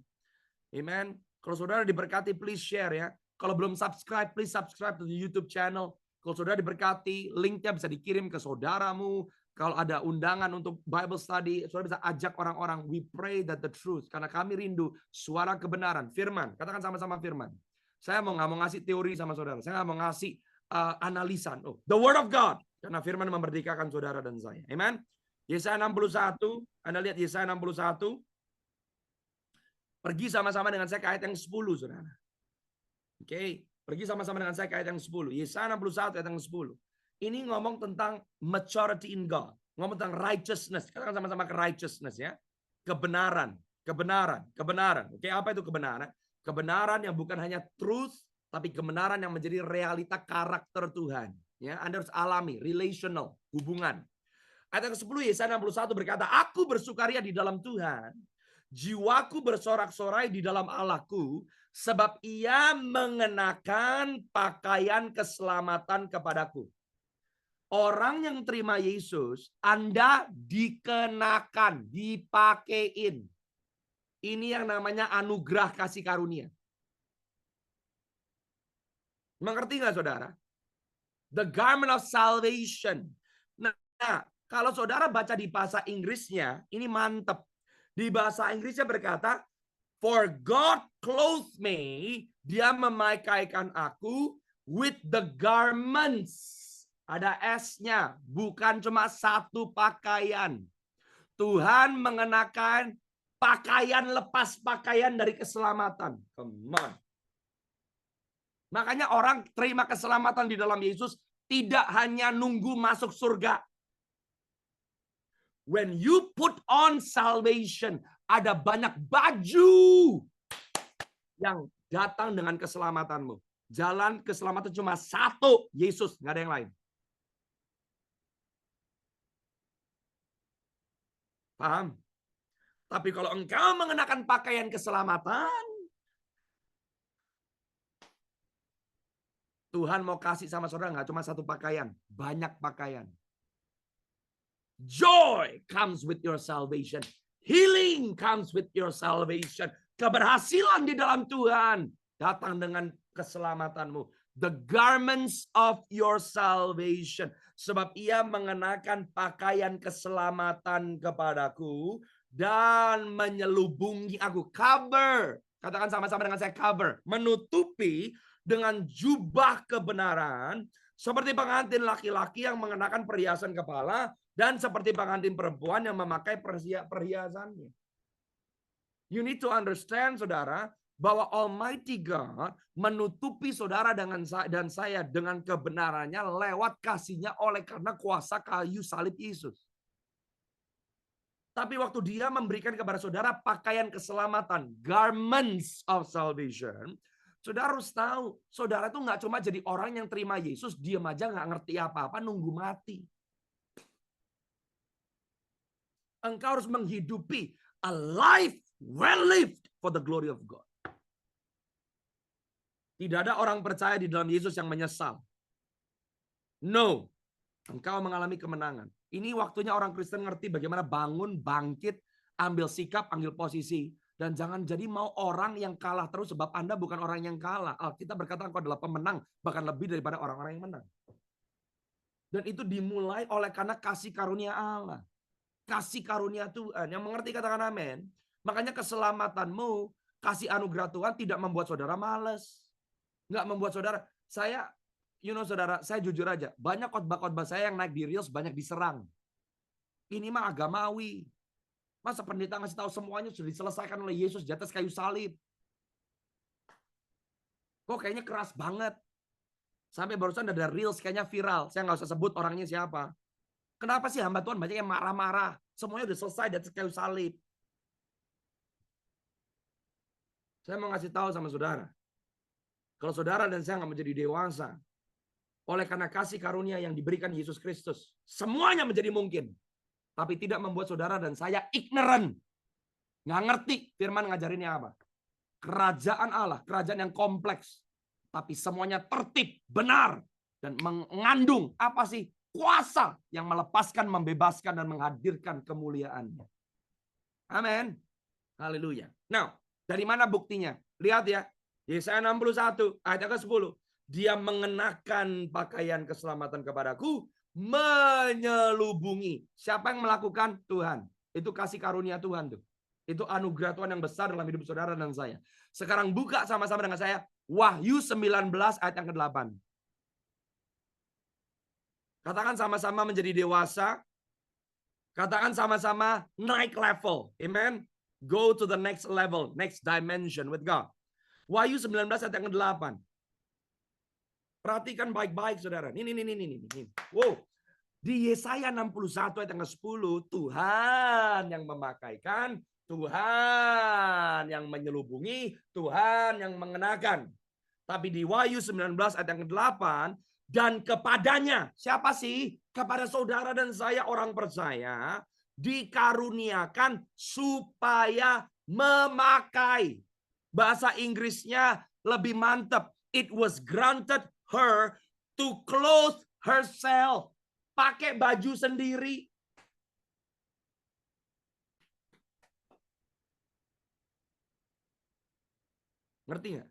Amen. Kalau saudara diberkati, please share ya. Kalau belum subscribe, please subscribe to the YouTube channel. Kalau saudara diberkati, linknya bisa dikirim ke saudaramu. Kalau ada undangan untuk Bible study, saudara bisa ajak orang-orang. We pray that the truth, karena kami rindu suara kebenaran, firman. Katakan sama-sama firman. Saya nggak mau ngasih teori sama saudara. Saya nggak mau ngasih analisa. The word of God. Karena firman memerdekakan saudara dan saya. Amen. Yesaya 61. Anda lihat Yesaya 61. Pergi sama-sama dengan saya ke ayat yang 10, saudara. Oke. Pergi sama-sama dengan saya ke ayat yang 10. Yesaya 61 ayat yang 10. Ini ngomong tentang maturity in God. Ngomong tentang righteousness. Katakan sama-sama ke righteousness ya. Kebenaran. Oke, apa itu kebenaran? Kebenaran yang bukan hanya truth, tapi kebenaran yang menjadi realita karakter Tuhan. Ya, Anda harus alami, relational, hubungan. Ayat ke-10 Yesaya 61 berkata, aku bersukaria di dalam Tuhan, jiwaku bersorak-sorai di dalam Allahku, sebab ia mengenakan pakaian keselamatan kepadaku. Orang yang terima Yesus, Anda dikenakan, dipakein. Ini yang namanya anugerah kasih karunia. Mengerti nggak saudara? The garment of salvation. Nah, kalau saudara baca di bahasa Inggrisnya, ini mantep. Di bahasa Inggrisnya berkata, for God clothed me, dia memakaikan aku with the garments. Ada S-nya, bukan cuma satu pakaian. Tuhan mengenakan pakaian lepas pakaian dari keselamatan. Come on. Makanya orang terima keselamatan di dalam Yesus tidak hanya nunggu masuk surga. When you put on salvation, ada banyak baju yang datang dengan keselamatanmu. Jalan keselamatan cuma satu, Yesus, nggak ada yang lain. Paham? Tapi kalau engkau mengenakan pakaian keselamatan, Tuhan mau kasih sama saudara nggak cuma satu pakaian, banyak pakaian. Joy comes with your salvation. Healing comes with your salvation. Keberhasilan di dalam Tuhan datang dengan keselamatanmu. The garments of your salvation. Sebab ia mengenakan pakaian keselamatan kepadaku dan menyelubungi aku. Cover. Katakan sama-sama dengan saya, cover. Menutupi dengan jubah kebenaran. Seperti pengantin laki-laki yang mengenakan perhiasan kepala. Dan seperti pengantin perempuan yang memakai perhiasannya. You need to understand, saudara, bahwa Almighty God menutupi saudara dan saya dengan kebenarannya lewat kasihnya oleh karena kuasa kayu salib Yesus. Tapi waktu dia memberikan kepada saudara pakaian keselamatan, garments of salvation, saudara harus tahu, saudara tuh nggak cuma jadi orang yang terima Yesus, diam aja nggak ngerti apa-apa, nunggu mati. Engkau harus menghidupi a life well lived for the glory of God. Tidak ada orang percaya di dalam Yesus yang menyesal. No. Engkau mengalami kemenangan. Ini waktunya orang Kristen ngerti bagaimana bangun, bangkit, ambil sikap, ambil posisi. Dan jangan jadi mau orang yang kalah terus sebab Anda bukan orang yang kalah. Alkitab berkata engkau adalah pemenang, bahkan lebih daripada orang-orang yang menang. Dan itu dimulai oleh karena kasih karunia Allah. Kasih karunia Tuhan. Yang mengerti katakan amin. Makanya keselamatanmu, kasih anugerah Tuhan tidak membuat saudara malas. Nggak membuat saudara. Saya, saudara, saya jujur aja. Banyak khotbah-khotbah saya yang naik di Reels banyak diserang. Ini mah agamawi. Masa pendeta ngasih tahu semuanya sudah diselesaikan oleh Yesus di atas kayu salib. Kok kayaknya keras banget. Sampai barusan ada Reels kayaknya viral. Saya nggak usah sebut orangnya siapa. Kenapa sih hamba Tuhan banyak yang marah-marah? Semuanya udah selesai di atas kayu salib. Saya mau ngasih tahu sama saudara. Kalau saudara dan saya nggak menjadi dewasa, oleh karena kasih karunia yang diberikan Yesus Kristus, semuanya menjadi mungkin. Tapi tidak membuat saudara dan saya ignorant. Nggak ngerti firman ngajarinnya apa. Kerajaan Allah, kerajaan yang kompleks. Tapi semuanya tertib, benar. Dan mengandung apa sih? Kuasa yang melepaskan, membebaskan, dan menghadirkan kemuliaannya. Amin. Haleluya. Nah, dari mana buktinya? Lihat ya. Yesaya 61 ayat ke-10. Dia mengenakan pakaian keselamatan kepadaku, menyelubungi. Siapa yang melakukan? Tuhan. Itu kasih karunia Tuhan tuh. Itu anugerah Tuhan yang besar dalam hidup saudara dan saya. Sekarang buka sama-sama dengan saya Wahyu 19 ayat yang ke-8. Katakan sama-sama menjadi dewasa. Katakan sama-sama naik level. Amen. Go to the next level, next dimension with God. Wahyu 19 ayat yang ke-8. Perhatikan baik-baik saudara. Ini. Wow. Di Yesaya 61 ayat yang ke-10, Tuhan yang memakaikan, Tuhan yang menyelubungi, Tuhan yang mengenakan. Tapi di Wahyu 19 ayat yang ke-8, dan kepadanya, siapa sih? Kepada saudara dan saya orang percaya, dikaruniakan supaya memakai. Bahasa Inggrisnya lebih mantap. It was granted her to clothe herself. Pakai baju sendiri. Ngerti nggak?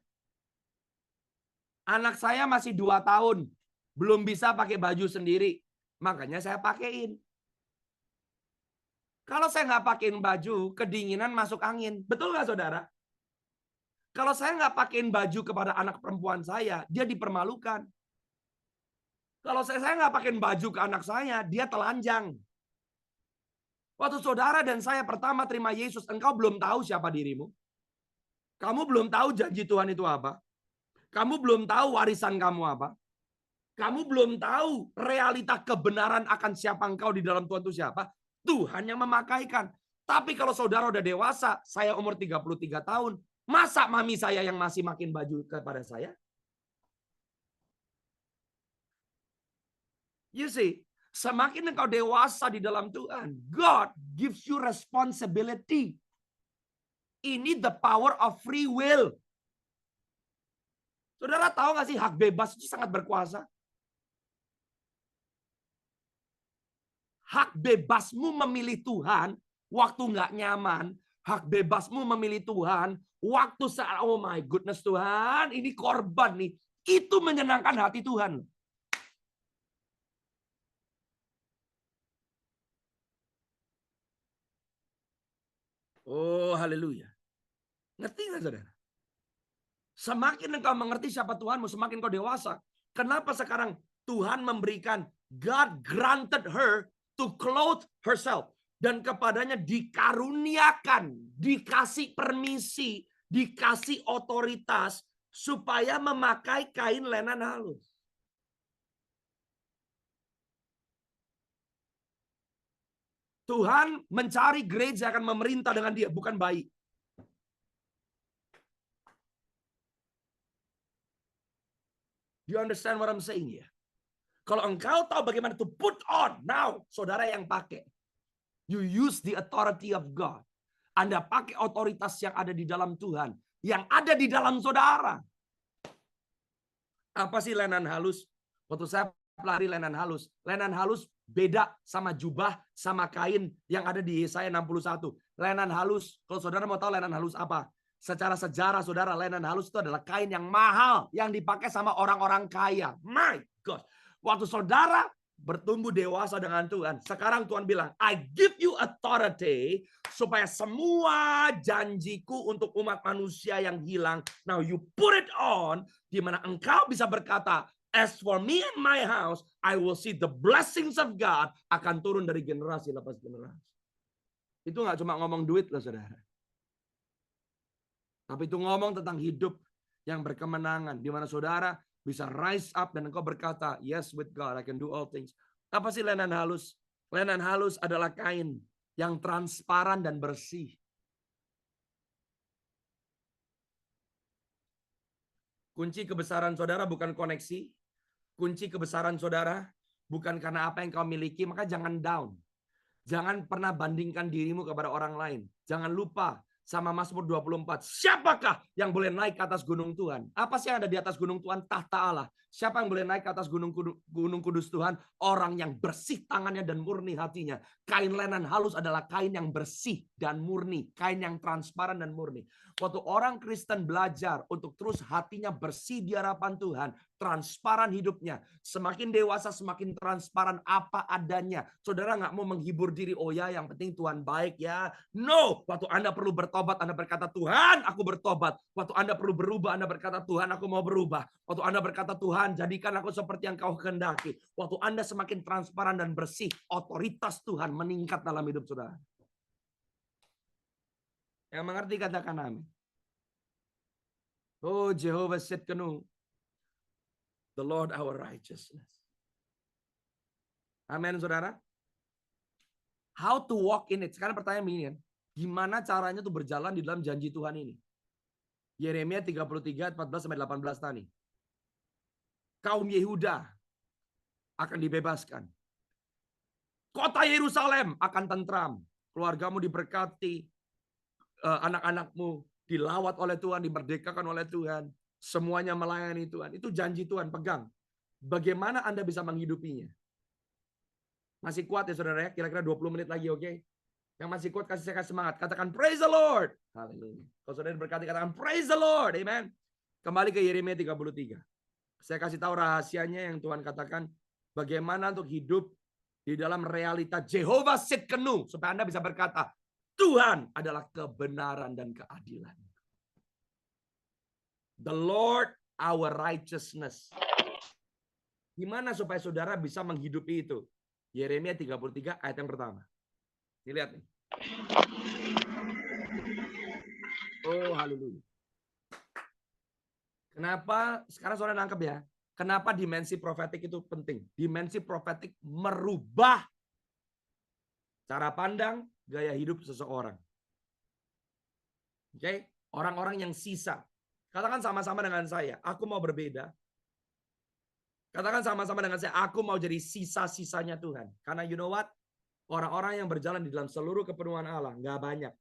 Anak saya masih 2 tahun. Belum bisa pakai baju sendiri. Makanya saya pakein. Kalau saya nggak pakein baju, kedinginan masuk angin. Betul nggak saudara? Kalau saya nggak pakein baju kepada anak perempuan saya, dia dipermalukan. Kalau saya nggak pakein baju ke anak saya, dia telanjang. Waktu saudara dan saya pertama terima Yesus, engkau belum tahu siapa dirimu. Kamu belum tahu janji Tuhan itu apa. Kamu belum tahu warisan kamu apa. Kamu belum tahu realita kebenaran akan siapa engkau di dalam Tuhan itu siapa. Tuhan yang memakaikan. Tapi kalau saudara udah dewasa, saya umur 33 tahun, masa mami saya yang masih makin baju kepada saya? You see, semakin engkau dewasa di dalam Tuhan, God gives you responsibility. Ini the power of free will. Saudara tahu nggak sih hak bebas itu sangat berkuasa? Hak bebasmu memilih Tuhan waktu nggak nyaman. Hak bebasmu memilih Tuhan waktu saat, oh my goodness Tuhan, ini korban nih. Itu menyenangkan hati Tuhan. Oh haleluya. Ngerti nggak saudara? Semakin engkau mengerti siapa Tuhanmu, semakin kau dewasa. Kenapa sekarang Tuhan memberikan, God granted her to clothe herself. Dan kepadanya dikaruniakan, dikasih permisi, dikasih otoritas supaya memakai kain lenan halus. Tuhan mencari gereja akan memerintah dengan dia, bukan bayi. Do you understand what I'm saying ya? Kalau engkau tahu bagaimana to put on, now saudara yang pakai. You use the authority of God. Anda pakai otoritas yang ada di dalam Tuhan, yang ada di dalam saudara. Apa sih lenan halus? Waktu saya pelajari lenan halus. Lenan halus beda sama jubah, sama kain yang ada di Yesaya 61. Lenan halus, kalau saudara mau tahu lenan halus apa? Secara sejarah saudara, lenan halus itu adalah kain yang mahal yang dipakai sama orang-orang kaya. My God. Waktu saudara bertumbuh dewasa dengan Tuhan, sekarang Tuhan bilang, I give you authority supaya semua janjiku untuk umat manusia yang hilang, now you put it on, di mana engkau bisa berkata, as for me and my house, I will see the blessings of God akan turun dari generasi lepas generasi. Itu nggak cuma ngomong duit loh saudara. Tapi itu ngomong tentang hidup yang berkemenangan. Di mana saudara bisa rise up dan engkau berkata, yes with God, I can do all things. Apa sih lenan halus? Lenan halus adalah kain yang transparan dan bersih. Kunci kebesaran saudara bukan koneksi. Kunci kebesaran saudara bukan karena apa yang kau miliki, maka jangan down. Jangan pernah bandingkan dirimu kepada orang lain. Jangan lupa sama Mazmur 24. Siapakah yang boleh naik ke atas gunung Tuhan? Apa sih yang ada di atas gunung Tuhan? Tahta Allah. Siapa yang boleh naik ke atas gunung kudus Tuhan? Orang yang bersih tangannya dan murni hatinya. Kain lenan halus adalah kain yang bersih dan murni. Kain yang transparan dan murni. Waktu orang Kristen belajar untuk terus hatinya bersih di hadapan Tuhan, transparan hidupnya. Semakin dewasa, semakin transparan apa adanya. Saudara nggak mau menghibur diri, oh ya yang penting Tuhan baik ya. No, waktu Anda perlu bertobat, Anda berkata, Tuhan aku bertobat. Waktu Anda perlu berubah, Anda berkata, Tuhan aku mau berubah. Waktu Anda berkata, Tuhan jadikan aku seperti yang kau kehendaki. Waktu Anda semakin transparan dan bersih, otoritas Tuhan meningkat dalam hidup saudara. Yang mengerti katakan amin. Oh Jehovah Tsidkenu, the Lord our righteousness. Amin saudara. How to walk in it. Sekarang pertanyaan begini kan. Gimana caranya tuh berjalan di dalam janji Tuhan ini? Yeremia 33, 14-18 tadi. Kaum Yehuda akan dibebaskan. Kota Yerusalem akan tentram. Keluargamu diberkati. Anak-anakmu dilawat oleh Tuhan, dimerdekakan oleh Tuhan. Semuanya melayani Tuhan. Itu janji Tuhan, pegang. Bagaimana Anda bisa menghidupinya? Masih kuat ya saudara ya? Kira-kira 20 menit lagi, oke? Yang masih kuat kasih saya semangat. Katakan praise the Lord. Haleluya. Kalau saudara berkati katakan praise the Lord. Amen. Kembali ke Yeremia 33. Saya kasih tahu rahasianya yang Tuhan katakan. Bagaimana untuk hidup di dalam realita Jehovah Tsidkenu. Supaya Anda bisa berkata, Tuhan adalah kebenaran dan keadilan. The Lord our righteousness. Gimana supaya saudara bisa menghidupi itu? Yeremia 33 ayat yang pertama. Dilihat nih. Oh, haleluya. Kenapa sekarang saudara nangkep ya? Kenapa dimensi profetik itu penting? Dimensi profetik merubah cara pandang, gaya hidup seseorang. Oke? Orang-orang yang sisa. Katakan sama-sama dengan saya, aku mau berbeda. Katakan sama-sama dengan saya, aku mau jadi sisa-sisanya Tuhan. Karena you know what? Orang-orang yang berjalan di dalam seluruh kepenuhan Allah, nggak banyak.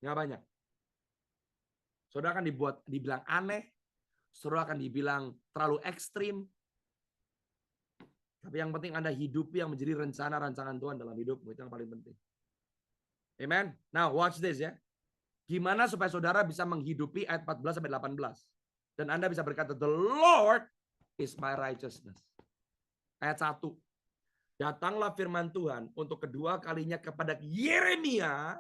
Nggak banyak. Saudara akan dibilang aneh, saudara akan dibilang terlalu ekstrim. Tapi yang penting Anda hidupi yang menjadi rencana-rancangan Tuhan dalam hidupmu. Itu yang paling penting. Amen. Now watch this ya. Gimana supaya saudara bisa menghidupi ayat 14-18. Dan Anda bisa berkata, the Lord is my righteousness. Ayat 1. Datanglah firman Tuhan untuk kedua kalinya kepada Yeremia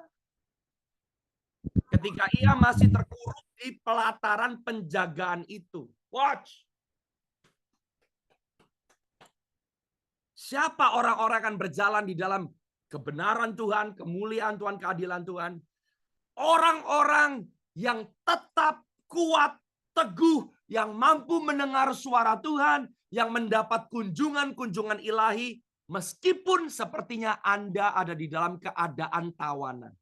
ketika ia masih terkurung di pelataran penjagaan itu. Watch. Siapa orang-orang akan berjalan di dalam kebenaran Tuhan, kemuliaan Tuhan, keadilan Tuhan? Orang-orang yang tetap kuat, teguh, yang mampu mendengar suara Tuhan, yang mendapat kunjungan-kunjungan ilahi, meskipun sepertinya Anda ada di dalam keadaan tawanan.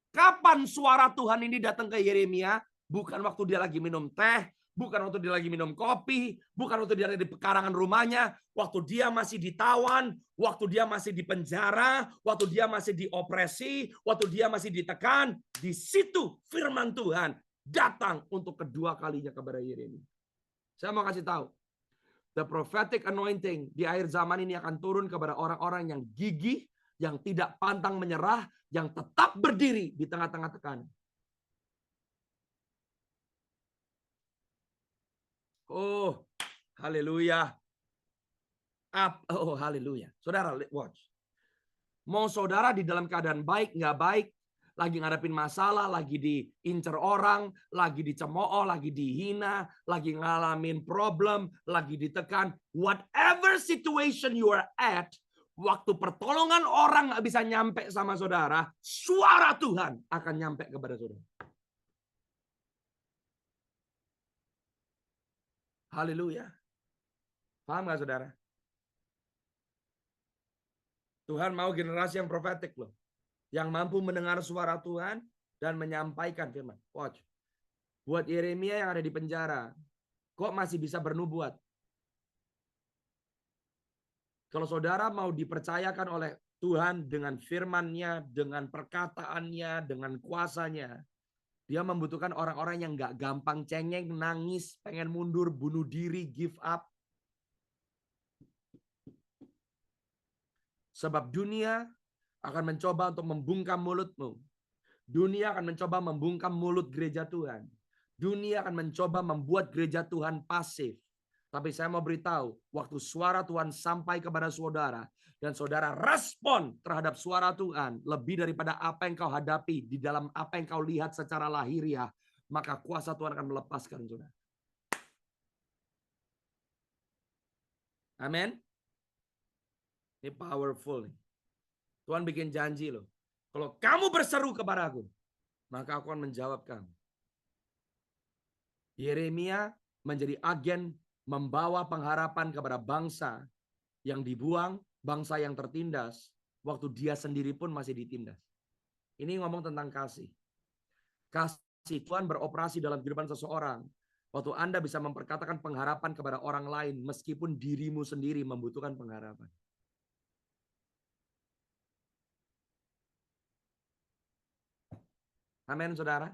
Kapan suara Tuhan ini datang ke Yeremia? Bukan waktu dia lagi minum teh, bukan waktu dia lagi minum kopi, bukan waktu dia lagi di pekarangan rumahnya, waktu dia masih ditawan, waktu dia masih di penjara, waktu dia masih diopresi, waktu dia masih ditekan. Di situ firman Tuhan datang untuk kedua kalinya kepada Yeremia. Saya mau kasih tahu, the prophetic anointing di akhir zaman ini akan turun kepada orang-orang yang gigih, yang tidak pantang menyerah, yang tetap berdiri di tengah-tengah tekanan. Oh, haleluya. Oh, haleluya. Saudara, watch. Mau saudara di dalam keadaan baik, nggak baik, lagi ngadepin masalah, lagi diincer orang, lagi dicemooh, lagi dihina, lagi ngalamin problem, lagi ditekan. Whatever situation you are at, waktu pertolongan orang nggak bisa nyampe sama saudara, suara Tuhan akan nyampe kepada saudara. Haleluya. Paham nggak saudara? Tuhan mau generasi yang profetik loh. Yang mampu mendengar suara Tuhan dan menyampaikan firman. Watch. Buat Yeremia yang ada di penjara, kok masih bisa bernubuat? Kalau saudara mau dipercayakan oleh Tuhan dengan firman-Nya, dengan perkataannya, dengan kuasanya, dia membutuhkan orang-orang yang gak gampang cengeng, nangis, pengen mundur, bunuh diri, give up. Sebab dunia akan mencoba untuk membungkam mulutmu. Dunia akan mencoba membungkam mulut gereja Tuhan. Dunia akan mencoba membuat gereja Tuhan pasif. Tapi saya mau beritahu, waktu suara Tuhan sampai kepada saudara, dan saudara respon terhadap suara Tuhan, lebih daripada apa yang kau hadapi, di dalam apa yang kau lihat secara lahiriah, maka kuasa Tuhan akan melepaskan saudara. Amin. Ini powerful. Tuhan bikin janji loh. Kalau kamu berseru kepadaku, maka aku akan menjawab kamu. Yeremia menjadi agen membawa pengharapan kepada bangsa yang dibuang, bangsa yang tertindas, waktu dia sendiri pun masih ditindas. Ini ngomong tentang kasih. Kasih Tuhan beroperasi dalam kehidupan seseorang. Waktu Anda bisa memperkatakan pengharapan kepada orang lain, meskipun dirimu sendiri membutuhkan pengharapan. Amin, saudara.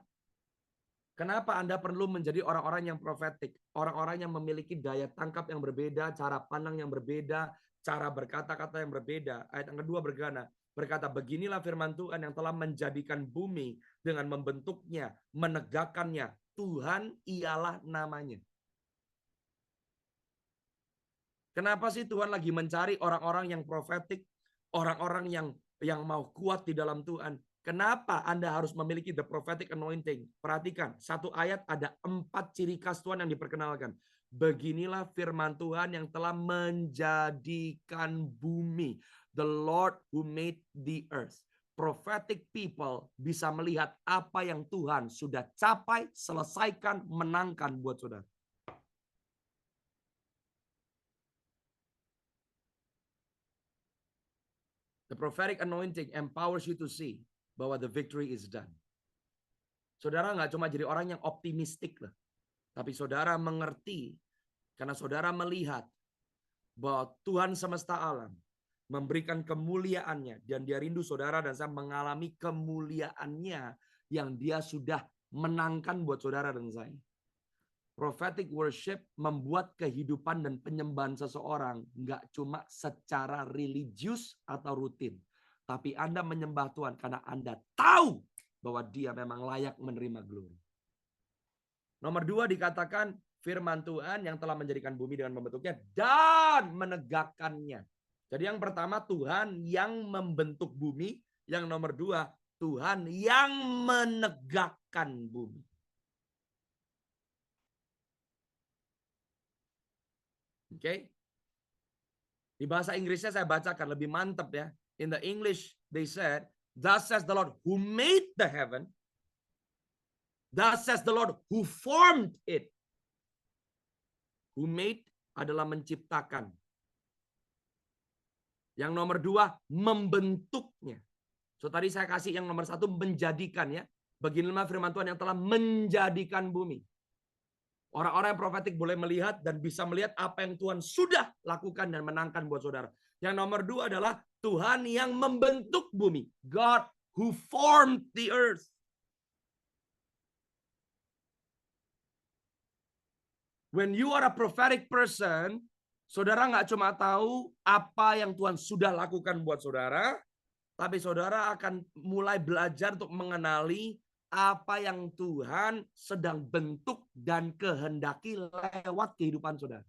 Kenapa Anda perlu menjadi orang-orang yang profetik? Orang-orang yang memiliki daya tangkap yang berbeda, cara pandang yang berbeda, cara berkata-kata yang berbeda. Ayat yang kedua berkata, beginilah firman Tuhan yang telah menjadikan bumi dengan membentuknya, menegakkannya. Tuhan ialah namanya. Kenapa sih Tuhan lagi mencari orang-orang yang profetik, orang-orang yang mau kuat di dalam Tuhan? Kenapa Anda harus memiliki the prophetic anointing? Perhatikan, satu ayat ada 4 ciri khas Tuhan yang diperkenalkan. Beginilah firman Tuhan yang telah menjadikan bumi. The Lord who made the earth. Prophetic people bisa melihat apa yang Tuhan sudah capai, selesaikan, menangkan buat saudara. The prophetic anointing empowers you to see bahwa the victory is done. Saudara nggak cuma jadi orang yang optimistik lah. Tapi saudara mengerti karena saudara melihat bahwa Tuhan semesta alam memberikan kemuliaannya. Dan dia rindu saudara dan saya mengalami kemuliaannya yang dia sudah menangkan buat saudara dan saya. Prophetic worship membuat kehidupan dan penyembahan seseorang nggak cuma secara religius atau rutin. Tapi Anda menyembah Tuhan karena Anda tahu bahwa dia memang layak menerima glory. Nomor 2 dikatakan firman Tuhan yang telah menjadikan bumi dengan membentuknya dan menegakkannya. Jadi yang pertama Tuhan yang membentuk bumi. Yang nomor 2 Tuhan yang menegakkan bumi. Oke. Di bahasa Inggrisnya saya bacakan lebih mantap ya. In the English they said, thus says the Lord who made the heaven. Thus says the Lord who formed it. Who made adalah menciptakan. Yang nomor 2 membentuknya. So tadi saya kasih yang nomor 1 menjadikan ya. Beginilah firman Tuhan yang telah menjadikan bumi. Orang-orang yang profetik boleh melihat dan bisa melihat apa yang Tuhan sudah lakukan dan menangkan buat saudara. Yang nomor 2 adalah Tuhan yang membentuk bumi. God who formed the earth. When you are a prophetic person, saudara nggak cuma tahu apa yang Tuhan sudah lakukan buat saudara, tapi saudara akan mulai belajar untuk mengenali apa yang Tuhan sedang bentuk dan kehendaki lewat kehidupan saudara.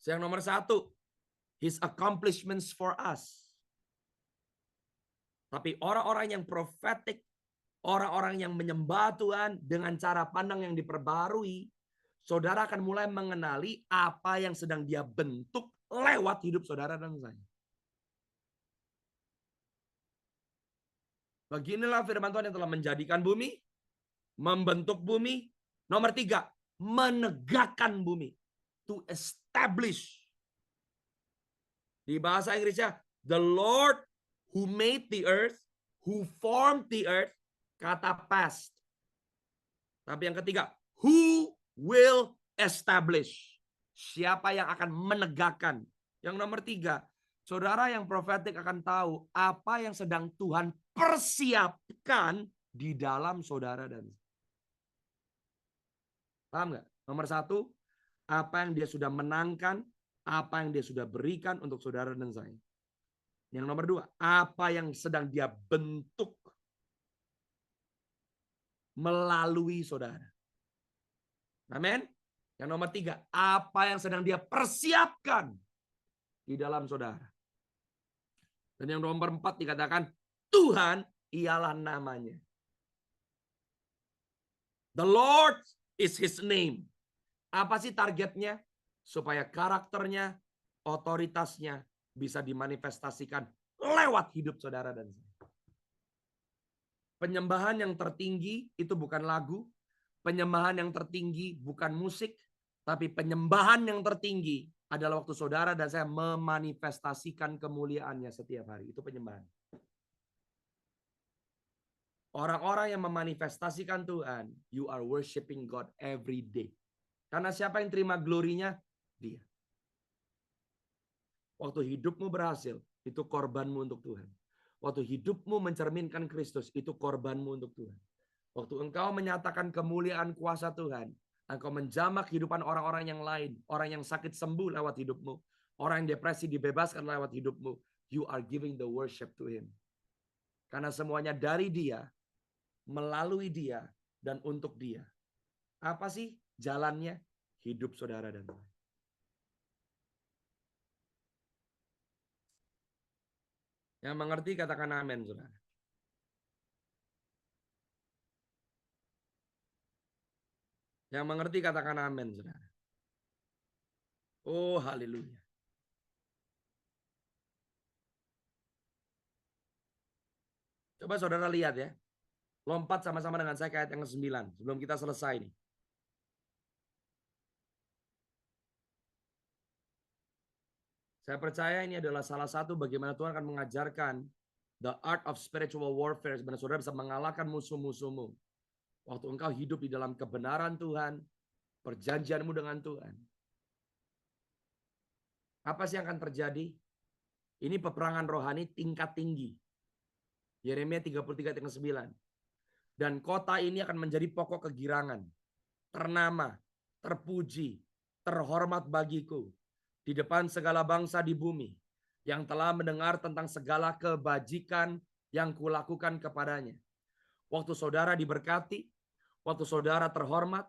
Yang nomor 1, His accomplishments for us. Tapi orang-orang yang prophetic, orang-orang yang menyembah Tuhan dengan cara pandang yang diperbarui, saudara akan mulai mengenali apa yang sedang dia bentuk lewat hidup saudara dan saya. Beginilah firman Tuhan yang telah menjadikan bumi, membentuk bumi. Nomor 3, menegakkan bumi. To establish. Di bahasa Inggrisnya, the Lord who made the earth, who formed the earth, kata past. Tapi yang ketiga, who will establish. Siapa yang akan menegakkan. Yang nomor 3, saudara yang profetik akan tahu apa yang sedang Tuhan persiapkan di dalam saudara dan paham nggak? Nomor 1, apa yang dia sudah menangkan Apa yang dia sudah berikan untuk saudara dan saya. Yang nomor 2, apa yang sedang dia bentuk melalui saudara. Amin. Yang nomor 3, apa yang sedang dia persiapkan di dalam saudara. Dan yang nomor 4 dikatakan, Tuhan ialah namanya. The Lord is his name. Apa sih targetnya? Supaya karakternya, otoritasnya bisa dimanifestasikan lewat hidup saudara dan saya. Penyembahan yang tertinggi itu bukan lagu. Penyembahan yang tertinggi bukan musik. Tapi penyembahan yang tertinggi adalah waktu saudara dan saya memanifestasikan kemuliaannya setiap hari. Itu penyembahan. Orang-orang yang memanifestasikan Tuhan, you are worshiping God every day. Karena siapa yang terima glorinya? Dia. Waktu hidupmu berhasil, itu korbanmu untuk Tuhan. Waktu hidupmu mencerminkan Kristus, itu korbanmu untuk Tuhan. Waktu engkau menyatakan kemuliaan kuasa Tuhan, engkau menjamak kehidupan orang-orang yang lain, orang yang sakit sembuh lewat hidupmu, orang yang depresi dibebaskan lewat hidupmu, you are giving the worship to him. Karena semuanya dari dia, melalui dia, dan untuk dia. Apa sih jalannya? Hidup saudara dan saya. Yang mengerti katakan amin, saudara. Yang mengerti katakan amin, saudara. Oh, haleluya. Coba saudara lihat ya. Lompat sama-sama dengan saya ke ayat yang ke-9. Sebelum kita selesai nih. Saya percaya ini adalah salah satu bagaimana Tuhan akan mengajarkan the art of spiritual warfare. Sebenarnya saudara bisa mengalahkan musuh-musuhmu. Waktu engkau hidup di dalam kebenaran Tuhan, perjanjianmu dengan Tuhan. Apa sih yang akan terjadi? Ini peperangan rohani tingkat tinggi. Yeremia 33 ayat 9. Dan kota ini akan menjadi pokok kegirangan, ternama, terpuji, terhormat bagiku di depan segala bangsa di bumi yang telah mendengar tentang segala kebajikan yang kulakukan kepadanya. Waktu saudara diberkati, waktu saudara terhormat,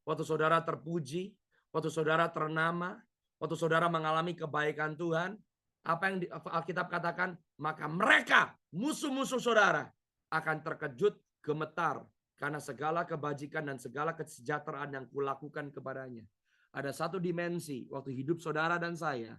waktu saudara terpuji, waktu saudara ternama, waktu saudara mengalami kebaikan Tuhan, apa yang Alkitab katakan, maka mereka, musuh-musuh saudara, akan terkejut, gemetar, karena segala kebajikan dan segala kesejahteraan yang kulakukan kepadanya. Ada satu dimensi waktu hidup saudara dan saya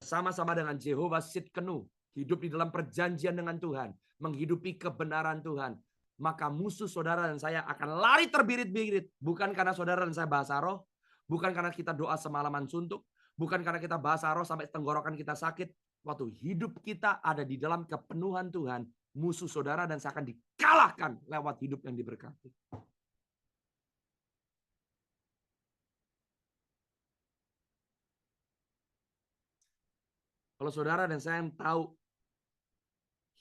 sama-sama dengan Jehovah Sidkenu, hidup di dalam perjanjian dengan Tuhan, menghidupi kebenaran Tuhan, maka musuh saudara dan saya akan lari terbirit-birit, bukan karena saudara dan saya bahasa roh, bukan karena kita doa semalaman suntuk, bukan karena kita bahasa roh sampai tenggorokan kita sakit. Waktu hidup kita ada di dalam kepenuhan Tuhan, musuh saudara dan saya akan dikalahkan lewat hidup yang diberkati. Kalau saudara dan saya yang tahu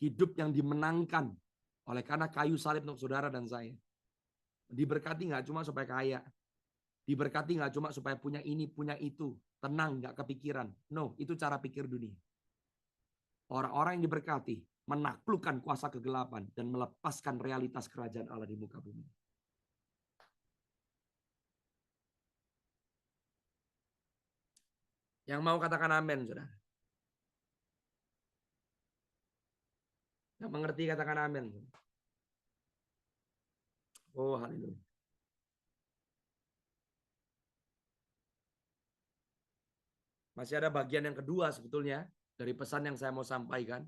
hidup yang dimenangkan oleh karena kayu salib untuk saudara dan saya. Diberkati nggak cuma supaya kaya. Diberkati nggak cuma supaya punya ini, punya itu. Tenang, nggak kepikiran. No, itu cara pikir dunia. Orang-orang yang diberkati menaklukkan kuasa kegelapan dan melepaskan realitas kerajaan Allah di muka bumi. Yang mau katakan amin, saudara. Yang mengerti katakan amin. Oh, haleluya. Masih ada bagian yang kedua sebetulnya dari pesan yang saya mau sampaikan.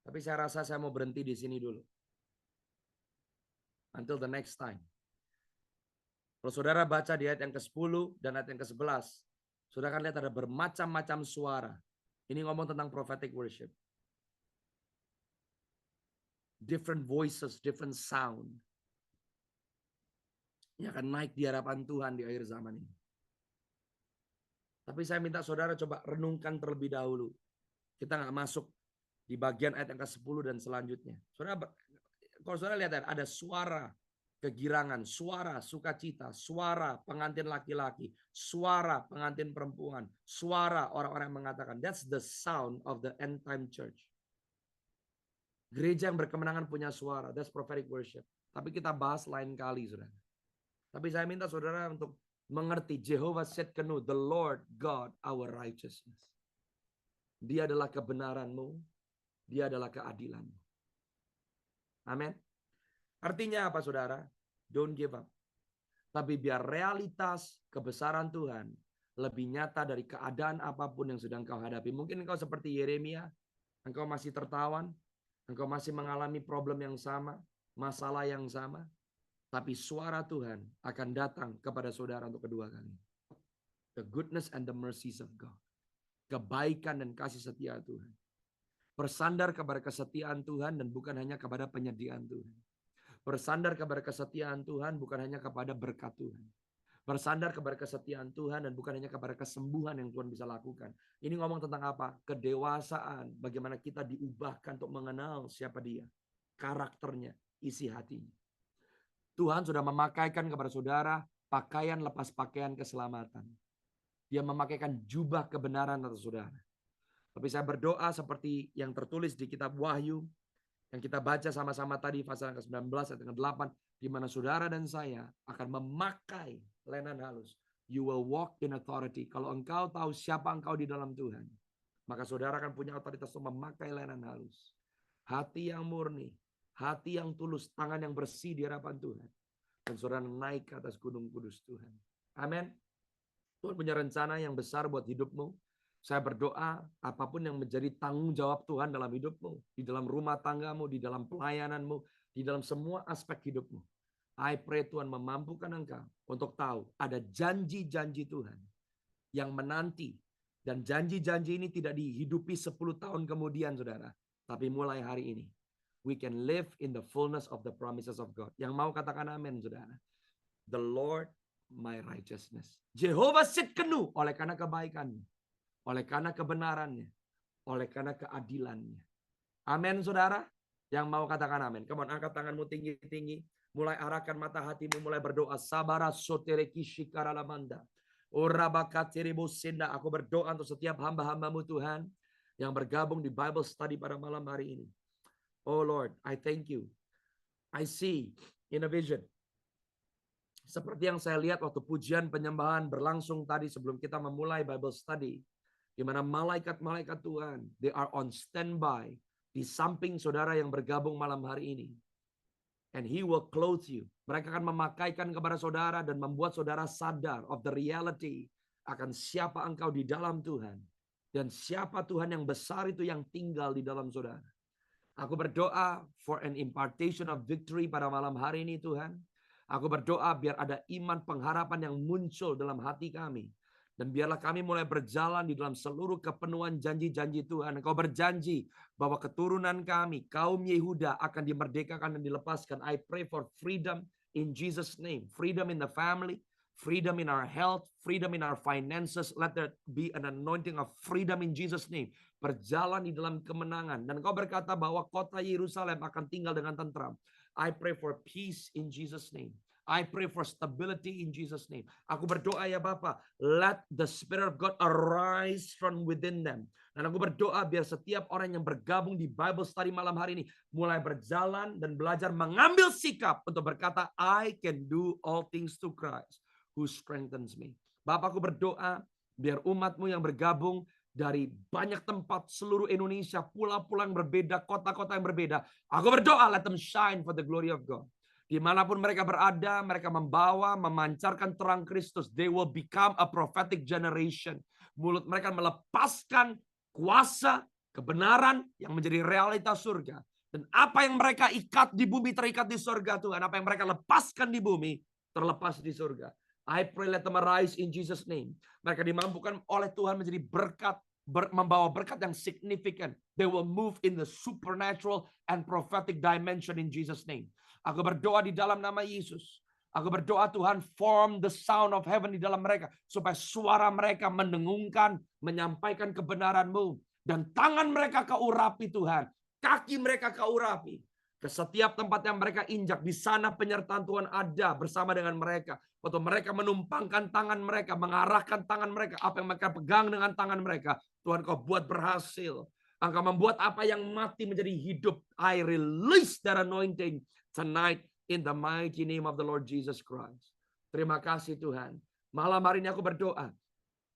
Tapi saya rasa saya mau berhenti di sini dulu. Until the next time. Kalau saudara baca di ayat yang ke-10 dan ayat yang ke-11, saudara akan lihat ada bermacam-macam suara. Ini ngomong tentang prophetic worship. Different voices, different sound. Yang akan naik di hadapan Tuhan di akhir zaman ini. Tapi saya minta saudara coba renungkan terlebih dahulu. Kita nggak masuk di bagian ayat yang ke-10 dan selanjutnya. Saudara, kalau saudara lihat ada suara kegirangan, suara sukacita, suara pengantin laki-laki, suara pengantin perempuan, suara orang-orang yang mengatakan. That's the sound of the end time church. Gereja yang berkemenangan punya suara. That's prophetic worship. Tapi kita bahas lain kali, saudara. Tapi saya minta saudara untuk mengerti Jehovah Tsidkenu, the Lord God our righteousness. Dia adalah kebenaranmu, dia adalah keadilanmu. Amin. Artinya apa saudara? Don't give up. Tapi biar realitas kebesaran Tuhan lebih nyata dari keadaan apapun yang sedang kau hadapi. Mungkin engkau seperti Yeremia, engkau masih tertawan, engkau masih mengalami problem yang sama, masalah yang sama. Tapi suara Tuhan akan datang kepada saudara untuk kedua kali. The goodness and the mercies of God. Kebaikan dan kasih setia Tuhan. Bersandar kepada kesetiaan Tuhan dan bukan hanya kepada penyediaan Tuhan. Bersandar kepada kesetiaan Tuhan bukan hanya kepada berkat Tuhan. Bersandar kepada kesetiaan Tuhan dan bukan hanya kepada kesembuhan yang Tuhan bisa lakukan. Ini ngomong tentang apa? Kedewasaan. Bagaimana kita diubahkan untuk mengenal siapa dia. Karakternya, isi hatinya. Tuhan sudah memakaikan kepada saudara pakaian lepas pakaian keselamatan. Dia memakaikan jubah kebenaran atas saudara. Tapi saya berdoa seperti yang tertulis di kitab Wahyu. Yang kita baca sama-sama tadi pasal ke-19 ayat ke-8. Di mana saudara dan saya akan memakai lenan halus. You will walk in authority. Kalau engkau tahu siapa engkau di dalam Tuhan. Maka saudara akan punya otoritas untuk memakai lenan halus. Hati yang murni. Hati yang tulus. Tangan yang bersih di hadapan Tuhan. Dan saudara naik ke atas gunung kudus Tuhan. Amin. Tuhan punya rencana yang besar buat hidupmu. Saya berdoa apapun yang menjadi tanggung jawab Tuhan dalam hidupmu. Di dalam rumah tanggamu, di dalam pelayananmu, di dalam semua aspek hidupmu. I pray Tuhan memampukan engkau untuk tahu ada janji-janji Tuhan yang menanti. Dan janji-janji ini tidak dihidupi 10 tahun kemudian saudara. Tapi mulai hari ini. We can live in the fullness of the promises of God. Yang mau katakan amin saudara. The Lord my righteousness. Jehovah Tsidkenu oleh karena kebaikannya. Oleh karena kebenarannya. Oleh karena keadilannya. Amin saudara. Yang mau katakan amin. Come on, angkat tanganmu tinggi-tinggi. Mulai arahkan mata hatimu. Mulai berdoa. Sabara sotereki shikaralamanda. Urabakatiribu sinda. Aku berdoa untuk setiap hamba-hambamu Tuhan. Yang bergabung di Bible study pada malam hari ini. Oh Lord, I thank you. I see in a vision. Seperti yang saya lihat waktu pujian penyembahan berlangsung tadi sebelum kita memulai Bible study. Di mana malaikat-malaikat Tuhan, they are on standby di samping saudara yang bergabung malam hari ini. And He will clothe you. Mereka akan memakaikan kepada saudara dan membuat saudara sadar of the reality akan siapa engkau di dalam Tuhan. Dan siapa Tuhan yang besar itu yang tinggal di dalam saudara. Aku berdoa for an impartation of victory pada malam hari ini Tuhan. Aku berdoa biar ada iman pengharapan yang muncul dalam hati kami. Dan biarlah kami mulai berjalan di dalam seluruh kepenuhan janji-janji Tuhan. Engkau berjanji bahwa keturunan kami, kaum Yehuda akan dimerdekakan dan dilepaskan. I pray for freedom in Jesus' name. Freedom in the family, freedom in our health, freedom in our finances. Let there be an anointing of freedom in Jesus' name. Berjalan di dalam kemenangan. Dan Engkau berkata bahwa kota Yerusalem akan tinggal dengan tentram. I pray for peace in Jesus' name. I pray for stability in Jesus' name. Aku berdoa ya Bapa, let the Spirit of God arise from within them. Dan aku berdoa biar setiap orang yang bergabung di Bible study malam hari ini mulai berjalan dan belajar mengambil sikap untuk berkata, I can do all things to Christ who strengthens me. Bapa, aku berdoa biar umatmu yang bergabung dari banyak tempat seluruh Indonesia, pulau-pulau yang berbeda, kota-kota yang berbeda. Aku berdoa, let them shine for the glory of God. Dimanapun mereka berada, mereka membawa, memancarkan terang Kristus. They will become a prophetic generation. Mulut mereka melepaskan kuasa, kebenaran yang menjadi realitas surga. Dan apa yang mereka ikat di bumi terikat di surga Tuhan. Apa yang mereka lepaskan di bumi terlepas di surga. I pray let them arise in Jesus' name. Mereka dimampukan oleh Tuhan menjadi berkat. Membawa berkat yang signifikan. They will move in the supernatural and prophetic dimension in Jesus' name. Aku berdoa di dalam nama Yesus. Aku berdoa Tuhan form the sound of heaven di dalam mereka. Supaya suara mereka mendengungkan, menyampaikan kebenaran-Mu. Dan tangan mereka kau urapi Tuhan. Kaki mereka kau urapi. Ke setiap tempat yang mereka injak, di sana penyertaan Tuhan ada bersama dengan mereka. Waktu mereka menumpangkan tangan mereka, mengarahkan tangan mereka, apa yang mereka pegang dengan tangan mereka, Tuhan kau buat berhasil. Engkau membuat apa yang mati menjadi hidup. I release that anointing tonight in the mighty name of the Lord Jesus Christ. Terima kasih Tuhan. Malam hari ini aku berdoa.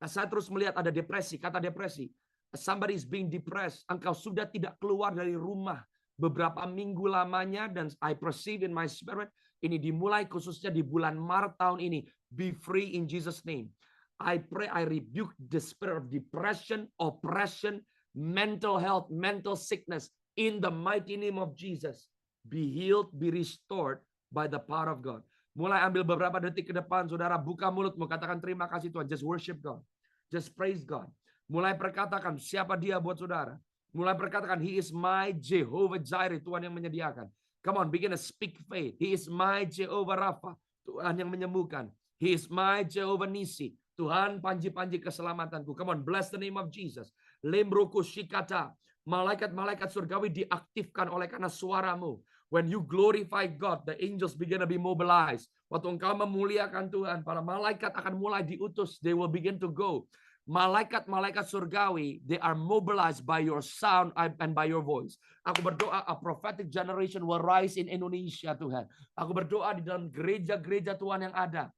Saya terus melihat ada depresi, kata depresi. Somebody is being depressed. Engkau sudah tidak keluar dari rumah beberapa minggu lamanya, dan I perceive in my spirit, ini dimulai khususnya di bulan Maret tahun ini. Be free in Jesus' name. I pray, I rebuke the spirit of depression, oppression, mental health, mental sickness in the mighty name of Jesus. Be healed, be restored by the power of God. Mulai ambil beberapa detik ke depan, saudara, buka mulutmu, katakan terima kasih Tuhan. Just worship God. Just praise God. Mulai perkatakan siapa dia buat saudara. Mulai berkatakan, He is my Jehovah Jireh, Tuhan yang menyediakan. Come on, begin to speak faith. He is my Jehovah Rapha, Tuhan yang menyembuhkan. He is my Jehovah Nisi, Tuhan panji-panji keselamatanku. Come on, bless the name of Jesus. Lembroku shikata. Malaikat-malaikat surgawi diaktifkan oleh karena suaramu. When you glorify God, the angels begin to be mobilized. Waktu engkau memuliakan Tuhan, para malaikat akan mulai diutus. They will begin to go. Malaikat-malaikat surgawi, they are mobilized by your sound and by your voice. Aku berdoa a prophetic generation will rise in Indonesia, Tuhan. Aku berdoa di dalam gereja-gereja Tuhan yang ada.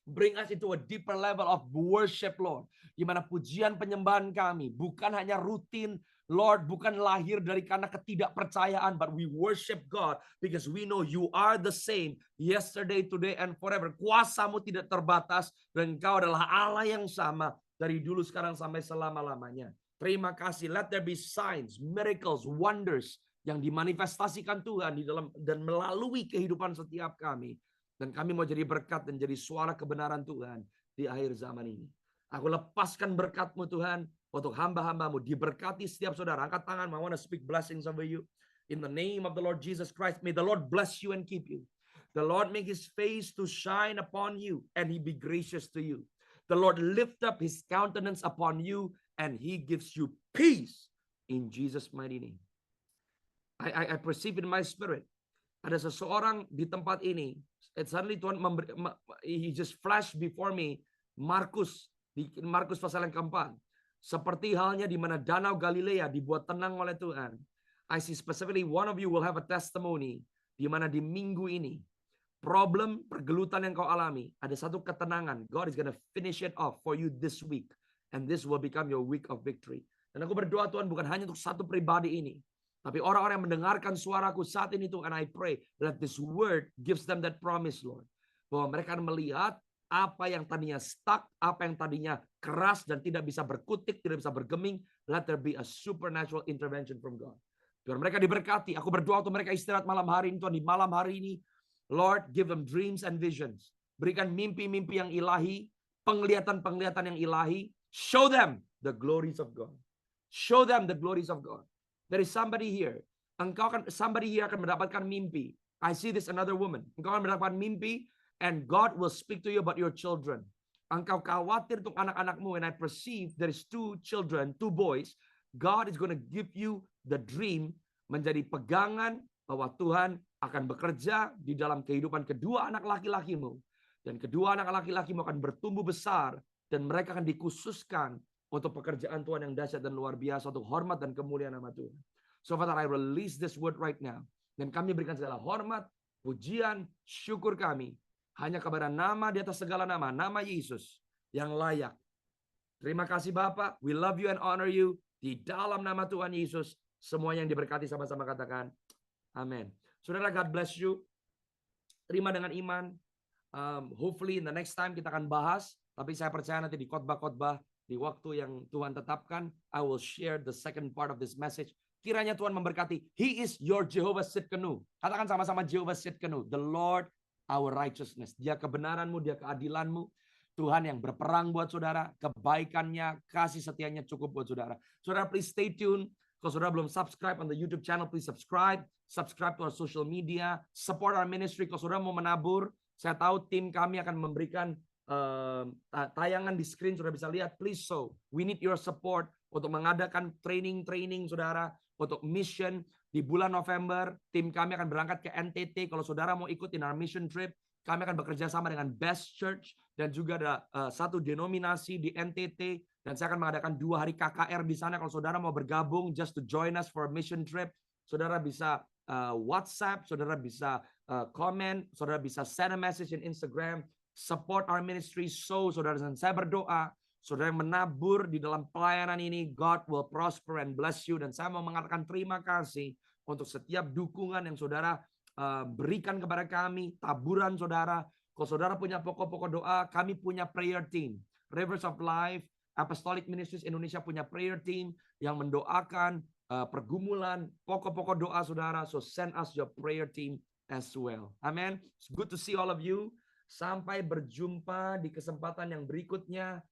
Bring us into a deeper level of worship, Lord. Di mana pujian penyembahan kami bukan hanya rutin, Lord, bukan lahir dari karena ketidakpercayaan, but we worship God because we know you are the same yesterday, today, and forever. Kuasamu tidak terbatas dan Engkau adalah Allah yang sama dari dulu, sekarang, sampai selama-lamanya. Terima kasih. Let there be signs, miracles, wonders yang dimanifestasikan Tuhan di dalam dan melalui kehidupan setiap kami. Dan kami mau jadi berkat dan jadi suara kebenaran Tuhan di akhir zaman ini. Aku lepaskan berkat-Mu Tuhan untuk hamba-hamba-Mu. Diberkati setiap saudara. Angkat tangan. I want to speak blessings over you. In the name of the Lord Jesus Christ, may the Lord bless you and keep you. The Lord make His face to shine upon you and He be gracious to you. The Lord lift up His countenance upon you and He gives you peace in Jesus' mighty name. I perceive in my spirit. Ada seseorang di tempat ini. Suddenly Tuhan He just flashed before me Markus, di Markus pasal yang keempat. Seperti halnya di mana Danau Galilea dibuat tenang oleh Tuhan. I see specifically one of you will have a testimony di mana di minggu ini problem, pergelutan yang kau alami, ada satu ketenangan. God is going to finish it off for you this week. And this will become your week of victory. Dan aku berdoa Tuhan bukan hanya untuk satu pribadi ini. Tapi orang-orang yang mendengarkan suaraku saat ini Tuhan, I pray that this word gives them that promise, Lord. Bahwa mereka akan melihat apa yang tadinya stuck, apa yang tadinya keras dan tidak bisa berkutik, tidak bisa bergeming. Let there be a supernatural intervention from God. Biar mereka diberkati. Aku berdoa untuk mereka istirahat malam hari ini Tuhan. Di malam hari ini, Lord, give them dreams and visions. Berikan mimpi-mimpi yang ilahi, penglihatan-penglihatan yang ilahi. Show them the glories of God. Show them the glories of God. There is somebody here. Somebody here akan mendapatkan mimpi. I see this another woman. Engkau akan mendapatkan mimpi and God will speak to you about your children. Engkau khawatir untuk anak-anakmu, and I perceive there is 2 children, 2 boys. God is going to give you the dream menjadi pegangan bahwa Tuhan akan bekerja di dalam kehidupan kedua anak laki-lakimu. Dan kedua anak laki-lakimu akan bertumbuh besar dan mereka akan dikhususkan untuk pekerjaan Tuhan yang dahsyat dan luar biasa untuk hormat dan kemuliaan nama Tuhan. So Father, I release this word right now. Dan kami berikan segala hormat, pujian, syukur kami hanya kepada nama di atas segala nama, nama Yesus yang layak. Terima kasih Bapa, we love you and honor you. Di dalam nama Tuhan Yesus, semua yang diberkati sama-sama katakan amin. Saudara, God bless you. Terima dengan iman. Hopefully in the next time kita akan bahas. Tapi saya percaya nanti di khotbah-khotbah di waktu yang Tuhan tetapkan, I will share the second part of this message. Kiranya Tuhan memberkati. He is your Jehovah Tsidkenu. Katakan sama-sama Jehovah Tsidkenu. The Lord our righteousness. Dia kebenaranmu, dia keadilanmu. Tuhan yang berperang buat saudara. Kebaikannya, kasih setianya cukup buat saudara. Saudara, please stay tuned. Kalau saudara belum subscribe on the YouTube channel, please subscribe. Subscribe to our social media. Support our ministry. Kalau saudara mau menabur, saya tahu tim kami akan memberikan tayangan di screen, saudara bisa lihat. Please sow. We need your support untuk mengadakan training saudara, untuk mission, Di bulan November, tim kami akan berangkat ke NTT. Kalau saudara mau ikut in our mission trip, kami akan bekerja sama dengan Best Church dan juga ada satu denominasi di NTT. Dan saya akan mengadakan 2 hari KKR di sana. Kalau saudara mau bergabung just to join us for a mission trip, saudara bisa WhatsApp, saudara bisa comment, saudara bisa send a message in Instagram, support our ministry. So saudara, dan saya berdoa, saudara yang menabur di dalam pelayanan ini, God will prosper and bless you. Dan saya mau mengatakan terima kasih untuk setiap dukungan yang saudara berikan kepada kami, taburan saudara. Kalau saudara punya pokok-pokok doa, kami punya prayer team. Rivers of Life, Apostolic Ministries Indonesia punya prayer team yang mendoakan pergumulan, pokok-pokok doa saudara. So send us your prayer team as well. Amen. It's good to see all of you. Sampai berjumpa di kesempatan yang berikutnya.